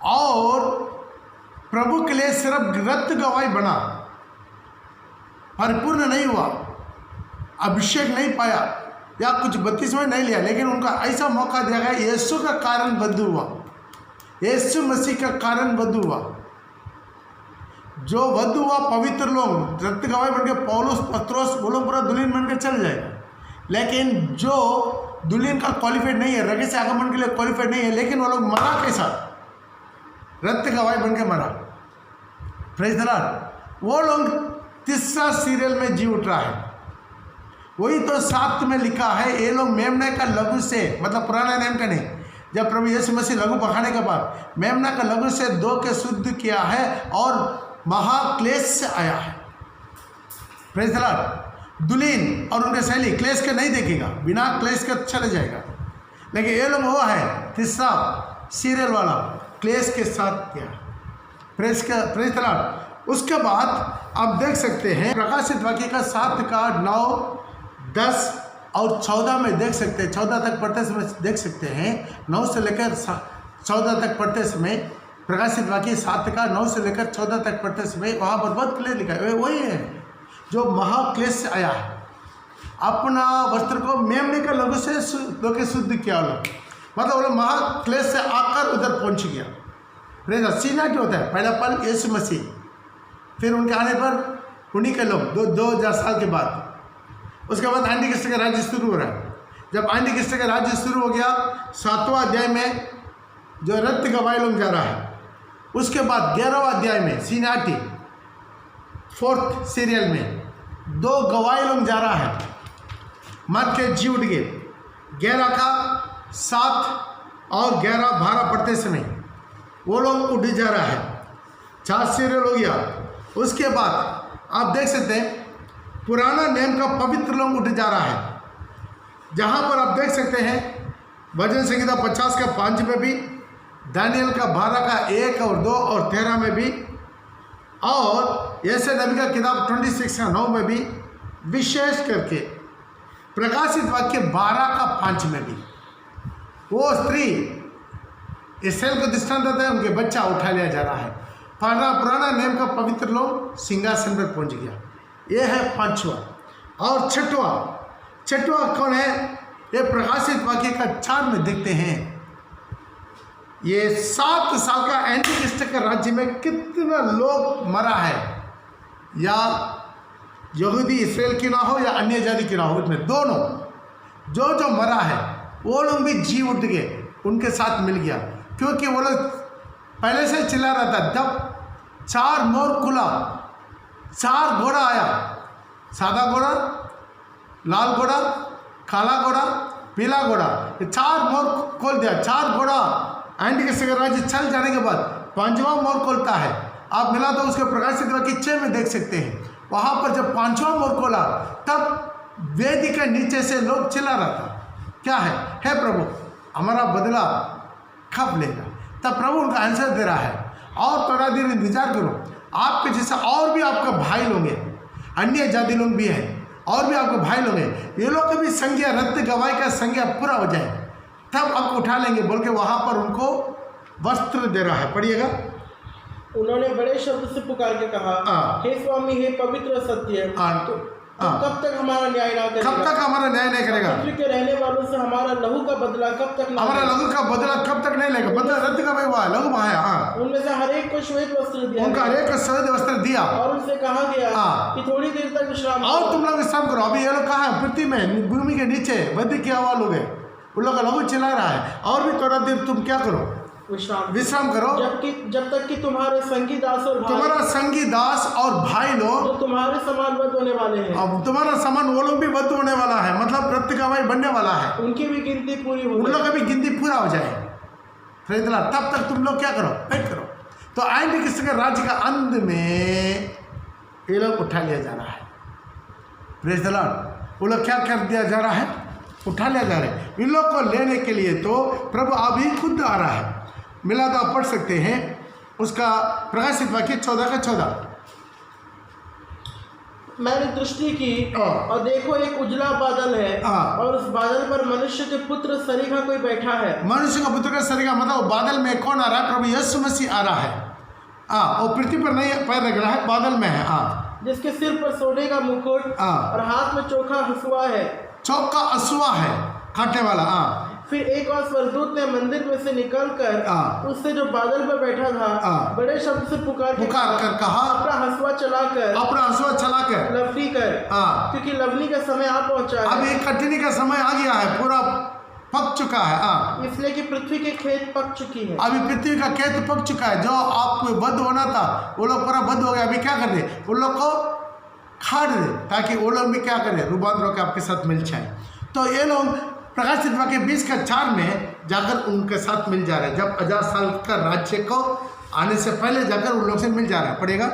और प्रभु के लिए सिर्फ रत्न गवाही बना, परिपूर्ण नहीं हुआ, अभिषेक नहीं पाया या कुछ 32 में नहीं लिया, लेकिन उनका ऐसा मौका दिया गया, यीशु का कारण बद्ध हुआ, यीशु मसीह का कारण बद्ध हुआ। जो वध हुआ पवित्र लोग रत्न गवाही बनके, पौलुस, पत्रोस, वो लोग पूरा दुल्हन बनकर चल जाएगा। लेकिन जो दुल्हन का क्वालिफाइड नहीं है, रहस्य आगमन के लिए क्वालिफाइड नहीं है, लेकिन वो लोग मरा कैसा? रत्न गवाही बनके मरा। Praise the Lord. वो लोग 3रा सीरियल में जी उठ रहा है। वही तो 7 में लिखा है, ये लोग मेमना का लघु से, मतलब पुराना नियम का नहीं, जब प्रभु यीशु मसीह लघु पखाने के बाद मेमना का लघु से 2 के शुद्ध किया है और महाक्लेश से आया है। Praise the Lord. दुल्हन और उनके शैली क्लेश के नहीं देखेगा, बिना क्लेश के चले जाएगा। लेकिन ये लोग वो है 3रा सीरियल वाला, क्लेश के साथ किया। Praise the Lord. उसके बाद आप देख सकते हैं प्रकाशित वाक्य का 7 का 9, 10 और 14 में देख सकते हैं। 14 तक पढ़ते समय देख सकते हैं, 9 से लेकर 14 तक पढ़ते समय, प्रकाशित वाक्य 7 का 9 से लेकर 14 तक पढ़ते समय वहाँ पर बहुत क्लियर लिखा है। वही है जो महाक्लेश से आया है, अपना वस्त्र को मेमने का लघु से लोग शुद्ध किया लोग, मतलब वो लोग महाक्लेश से आकर उधर पहुँच गया। प्रेज़ सीना क्या होता है? पहला पल यीशु मसीह, फिर उनके आने पर उन्हीं के लोग 2000 साल के बाद। उसके बाद एंटीक्रिस्ट का राज्य शुरू हो रहा है। जब एंटीक्रिस्ट का राज्य शुरू हो गया 7वां अध्याय में जो रत्न गवाही लोग जा रहा है, उसके बाद 11वां अध्याय में सीनाटी 4th सीरियल में 2 गवाही लोग जा रहा है, मर के जी उठ गए। 11 का 7 और 11, 12 पढ़ते समय वो लोग उठ जा रहा है। 4 सीरियल हो गया। उसके बाद आप देख सकते हैं पुराना नियम का पवित्र लोग उठ जा रहा है, जहाँ पर आप देख सकते हैं भजन संहिता 50 का 5 में भी, दानियल का 12 का 1 और 2 और 13 में भी, और ऐसे नबी का किताब 26 का 9 में भी, विशेष करके प्रकाशित वाक्य 12 का 5 में भी। वो स्त्री इसराइल को दृष्टांत देता है, उनके बच्चा उठा लिया जा रहा है। पुराना नियम का पवित्र लोग सिंहासन पर पहुंच गया। ये है 5वां। और 6वां कौन है? ये प्रकाशित वाक्य का 4 में देखते हैं, ये 7 साल का एंटीक्रिस्ट के राज्य में कितना लोग मरा है, या यहूदी इसराइल की ना हो या अन्य जाति की ना हो, उसमें दोनों जो मरा है वो लोग भी जी उठ गए, उनके साथ मिल गया, क्योंकि वो लोग पहले से चिल्ला रहा था। जब 4 मोर खुला, 4 घोड़ा आया, सादा घोड़ा, लाल घोड़ा, काला घोड़ा, पीला घोड़ा, ये 4 मोर खोल दिया। 4 घोड़ा एंटीक्रिस्ट का राज्य चल जाने के बाद 5वां मोर खोलता है। आप मिला तो उसके प्रकाशित वाक्य 6 में देख सकते हैं। वहाँ पर जब 5वां मोर खोला तब वेदी के नीचे से लोग चिल्ला रहा था, क्या है, हे प्रभु हमारा बदला कब लेगा? तब प्रभु उनका आंसर दे रहा है, और थोड़ा देर इंतजार करो, आपके जैसा और भी आपका भाई लोग हैं, अन्य जाति लोग भी हैं, और भी आपके भाई लोग हैं, ये लोग की भी संज्ञा, रक्त गवाही का संज्ञा पूरा हो जाए तब आपको उठा लेंगे बोल के वहाँ पर उनको वस्त्र दे रहा है। पढ़िएगा। उन्होंने बड़े शब्द से पुकार के कहा, हे स्वामी, हे पवित्र और सत्य, तो कब तक हमारा न्याय ना करेगा? कब तक हमारा न्याय नहीं करेगा? पृथ्वी के रहने वालों से हमारा लहू का बदला कब तक ना हमारा लहू का बदला कब तक नहीं लेगा? बदला रद्द का हुआ है, लहू बहाया। उनमें से हर एक को श्वेत वस्त्र दिया, उनका हर एक को श्वेत वस्त्र दिया, और उनसे कहा गया कि थोड़ी देर तक विश्राम करो। और तुम लोग विश्राम करो। अभी ये लोग कहाँ है? पृथ्वी में, भूमि के नीचे बद्ध किया हुआ लोग है, उन लोग का लहू चिल्ला रहा है, और भी थोड़ा देर तुम क्या करो? विश्राम करो, जब तक कि तुम्हारे संगी दास और भाई, तुम्हारा संगी दास और भाई लोग जो तुम्हारे समान वध होने वाले हैं, अब तुम्हारा समान वो लोग भी वध होने वाला है, मतलब रक्त गवाही बनने वाला है, उनकी भी गिनती पूरी हो, उन लोग का भी गिनती पूरा हो जाए। तब तक तुम लोग क्या करो? वेट करो। तो एंटीक्रिस्ट के राज्य का अंत में ये लोग उठा लिया जा रहा है। Praise the Lord. वो लोग क्या कर दिया जा रहा है? उठा लिया जा रहा है। इन लोग को लेने के लिए तो प्रभु अभी खुद आ रहा है। मिला तो आप पढ़ सकते हैं उसका प्रकाशित वाक्य 14 का 14। मैंने दृष्टि की और देखो एक उजला बादल है, और उस बादल पर मनुष्य के पुत्र सरीखा कोई बैठा है। मनुष्य का पुत्र का सरीखा मतलब बादल में कौन आ रहा है? प्रभु यीशु मसीह आ रहा है। वो पृथ्वी पर नहीं पैर रख रहा है, बादल में है। जिसके सिर पर सोने का मुकुट और हाथ में चोखा हसुआ है। चौका हसुआ है, काटने वाला। फिर एक और स्वर्गदूत ने मंदिर में से निकलकर उससे जो बादल पर बैठा था बड़े शब्द से पुकार कर कहा, अपना हसुआ चलाकर लवनी कर, क्योंकि लवनी का समय आ पहुंचा है। अभी कटनी का समय आ गया है, पूरा पक चुका है। इसलिए कि पृथ्वी के खेत पक चुकी है। अभी पृथ्वी का खेत पक चुका है। जो आपको बंद होना था वो लोग पूरा बंद हो गया। अभी क्या कर दे? उन लोग को खाड़ दे, ताकि वो लोग भी क्या करें? रूपांतरों के आपके साथ मिल जाए। तो ये लोग प्रकाशित वाक्य 20 का 4 में जाकर उनके साथ मिल जा रहे हैं। जब 1000 साल का राज्य को आने से पहले जाकर उन लोग से मिल जा रहा है। पड़ेगा।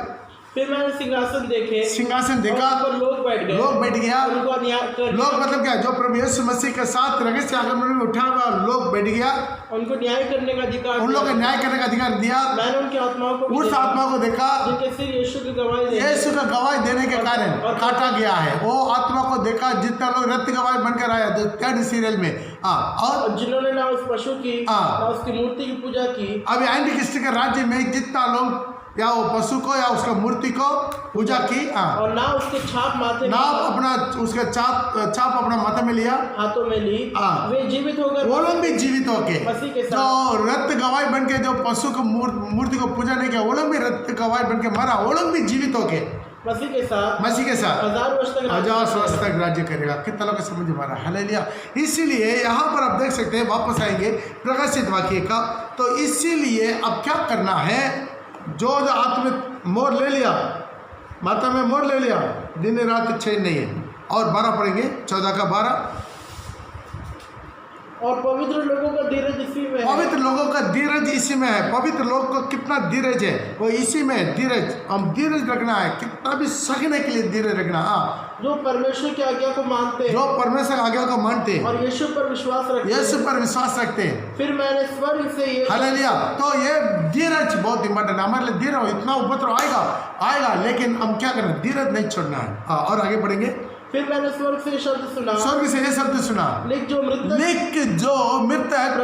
फिर मैंने सिंहासन देखे, सिंहासन देखा, लोग बैठ गए, लोग बैठ गया। लोग मतलब क्या? जो प्रभु यीशु मसीह के साथ रगत से आगमन में उठा हुआ लोग बैठ गया। उनको न्याय करने का अधिकार, उन लोगों को न्याय करने का अधिकार दिया। मैंने उनकी आत्माओं को, उस आत्मा को देखा जिनके सिर यीशु की गवाही देने के कारण काटा गया है। वो आत्मा को देखा जितना लोग रक्त गवाही बनकर आया तो 3rd सीरियल में। और जिन्होंने ना उस पशु की ना उसकी मूर्ति की पूजा की। अभी एंटीक्रिस्ट के राज्य में जितना लोग या वो पशु को या उसका मूर्ति को पूजा की, और ना उसके छाप माथे, ना अपना उसका छाप अपना माथे में लिया, हाथों में ली, वे जीवित होकर, वो लोग भी जीवित होके मसीह के साथ, जो रक्त गवाही बन के जो पशु को मूर्ति को पूजा नहीं किया वो लोग भी रक्त गवाही बन के मरा, वो लोग भी जीवित होके मसीह के साथ 1000 वर्ष तक राज्य करेगा। कितना लोग समझ में आ रहा है? हालेलुया। इसीलिए यहाँ पर आप देख सकते हैं, वापस आएंगे प्रकाशित वाक्य का। तो इसीलिए अब क्या करना है? जो हाथ में मोर ले लिया, माथा में मोर ले लिया, दिन रात चैन नहीं है। और 12 पढ़ेंगे, 14 का 12। और पवित्र लोगों का धीरज इसी में है। पवित्र लोगों का धीरज इसी में है। पवित्र लोग को कितना धीरज है वो इसी में धीरज। हम धीरज रखना है, कितना भी सहने के लिए धीरज रखना। जो परमेश्वर की आज्ञा को मानते हैं, जो परमेश्वर आज्ञा को मानते हैं और यीशु पर विश्वास रखते हैं। फिर मैंने स्वर्ग से ये हालेलुया। तो ये धीरज बहुत इंपॉर्टेंट है हमारे लिए। धीरज, इतना उपद्रव आएगा लेकिन हम क्या करना? धीरज नहीं छोड़ना है। और आगे बढ़ेंगे। फिर मैंने स्वर्ग से ये शब्द सुना, लिख जो मृतक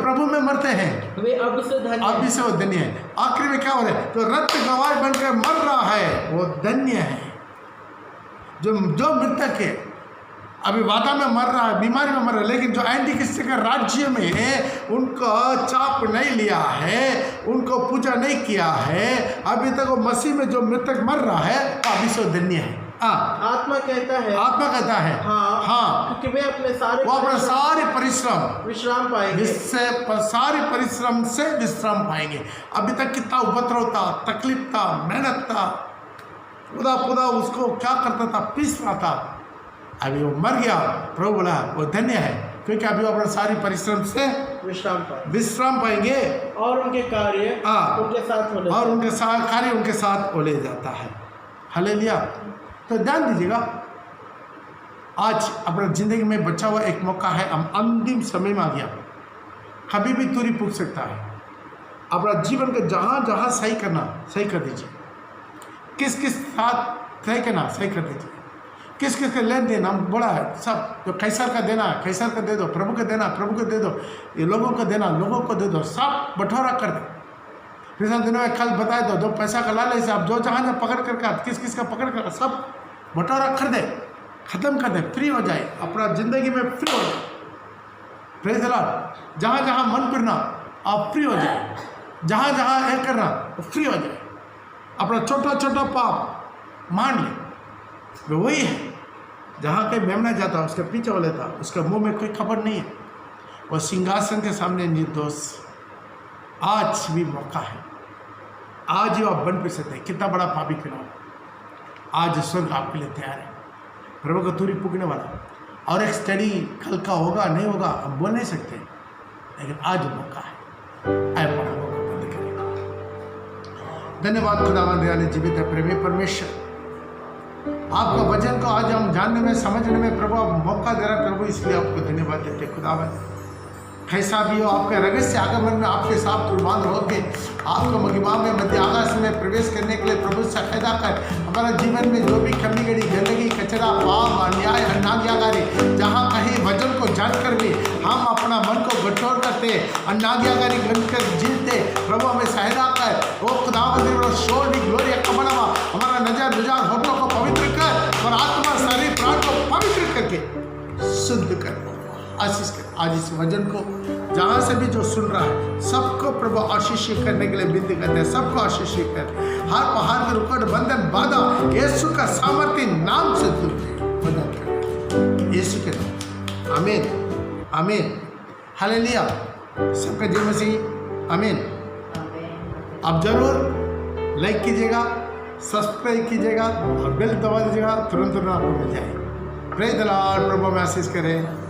प्रभु में मरते हैं वे अब से वो धन्य है। आखिरी में क्या हो रहा है? तो रक्त गवाही बनकर मर रहा है वो धन्य है। जो मृतक है अभी वादा में मर रहा है, बीमारी में मर रहा है, लेकिन जो एंटी क्रिस्ट के राज्य में है उनका चाप नहीं लिया है, उनको पूजा नहीं किया है, अभी तक वो मसीह में जो मृतक मर रहा है अभी सो धन्य है। आत्मा कहता है, आत्मा कहता है हाँ, क्योंकि वे अपने सारे परिश्रम विश्राम पाएंगे, सारे परिश्रम से विश्राम पाएंगे। अभी तक कितना उपद्रव था, तकलीफ था, मेहनत था, खुदा उसको क्या करता था, पीस रहा था, अभी वो मर गया। प्रभु बोला वो धन्य है, क्योंकि अभी वो अपना सारी परिश्रम से विश्राम पाएंगे और उनके कार्य उनके साथ ले जाता है। हालेलुया। तो ध्यान दीजिएगा, आज अपना जिंदगी में बचा हुआ एक मौका है, हम अंतिम समय में आ गया, कभी भी तुरी पूछ सकता है। अपना जीवन का जहाँ जहाँ सही करना सही कर दीजिए, किस साथ सही करना सही कर दीजिए, किस के लेन देन हम बोला है सब, जो कैसर का देना कैसर का दे दो, प्रभु को देना प्रभु को दे दो, ये लोगों को देना लोगों को दे दो, सब बंटवारा कर दे। पिछले दिनों में कल बताए दो, जो पैसा का लालच से आप जो जहाँ पकड़ कर किस का पकड़ कर सब बंटवारा कर दे, खत्म कर दे, फ्री हो जाए, अपना जिंदगी में फ्री हो जाए। Praise the Lord. जहाँ जहाँ मन फिरना आप फ्री हो जाए, जहाँ जहाँ एक करना फ्री हो जाए, अपना छोटा छोटा पाप मान ले। वही है जहाँ कहीं मेमना जाता उसके पीछे हो लेता, उसके मुंह में कोई खबर नहीं है, वो सिंहासन के सामने निर्दोष। आज भी मौका है, आज ही आप बन पे सकते हैं। कितना बड़ा पापी क्यों ना हो, आज स्वर्ग आपके लिए तैयार है, प्रभु का तुरी पुगने वाला। और एक स्टडी कल का होगा नहीं होगा हम बोल नहीं सकते, लेकिन आज मौका है। आए पढ़ा को बंद करें। धन्यवाद खुदावंद दयालु जीवित प्रेमी परमेश्वर, आपका वचन को आज हम जानने में समझने में प्रभु आप मौका दे रहा प्रभु, इसलिए आपको धन्यवाद देते खुदावंद। कैसा भी हो आपके रगस्य आगमन में आपके साथ कुर्बान होके आपको महिमा में मध्य आकाश में प्रवेश करने के लिए प्रभु से फायदा कर हमारा जीवन में जो भी कमी गड़ी गंदगी कचरा पाप अन्याय अनाज्ञाकारी, जहाँ कहीं वचन को जानकर भी हम अपना मन को गठोर करते अनाज्ञाकारी बनकर जीते, प्रभु हमें सहायता कर। वो खुदावंद शोर भी ग्लोरी कमलवा हमारा नजर निजात होठों को पवित्र कर और आत्मा शरीर प्राण को पवित्र करके शुद्ध कर, आशीष कर। आज इस वचन को जहाँ से भी जो सुन रहा है सबको प्रभु आशीषित करने के लिए विनती करते हैं, सबको आशीषित कर। हर पहाड़ के रुकट बंधन बाधा यीशु का सामर्थ्य नाम से दूर बदल कर, यीशु के नाम। आमीन आमीन हालेलुया। सबका जय मसीह आमीन। आप जरूर लाइक कीजिएगा, सब्सक्राइब कीजिएगा और बेल दबा दीजिएगा, तुरंत आपको मिल जाए। Praise the Lord. प्रभु में आशीष करें।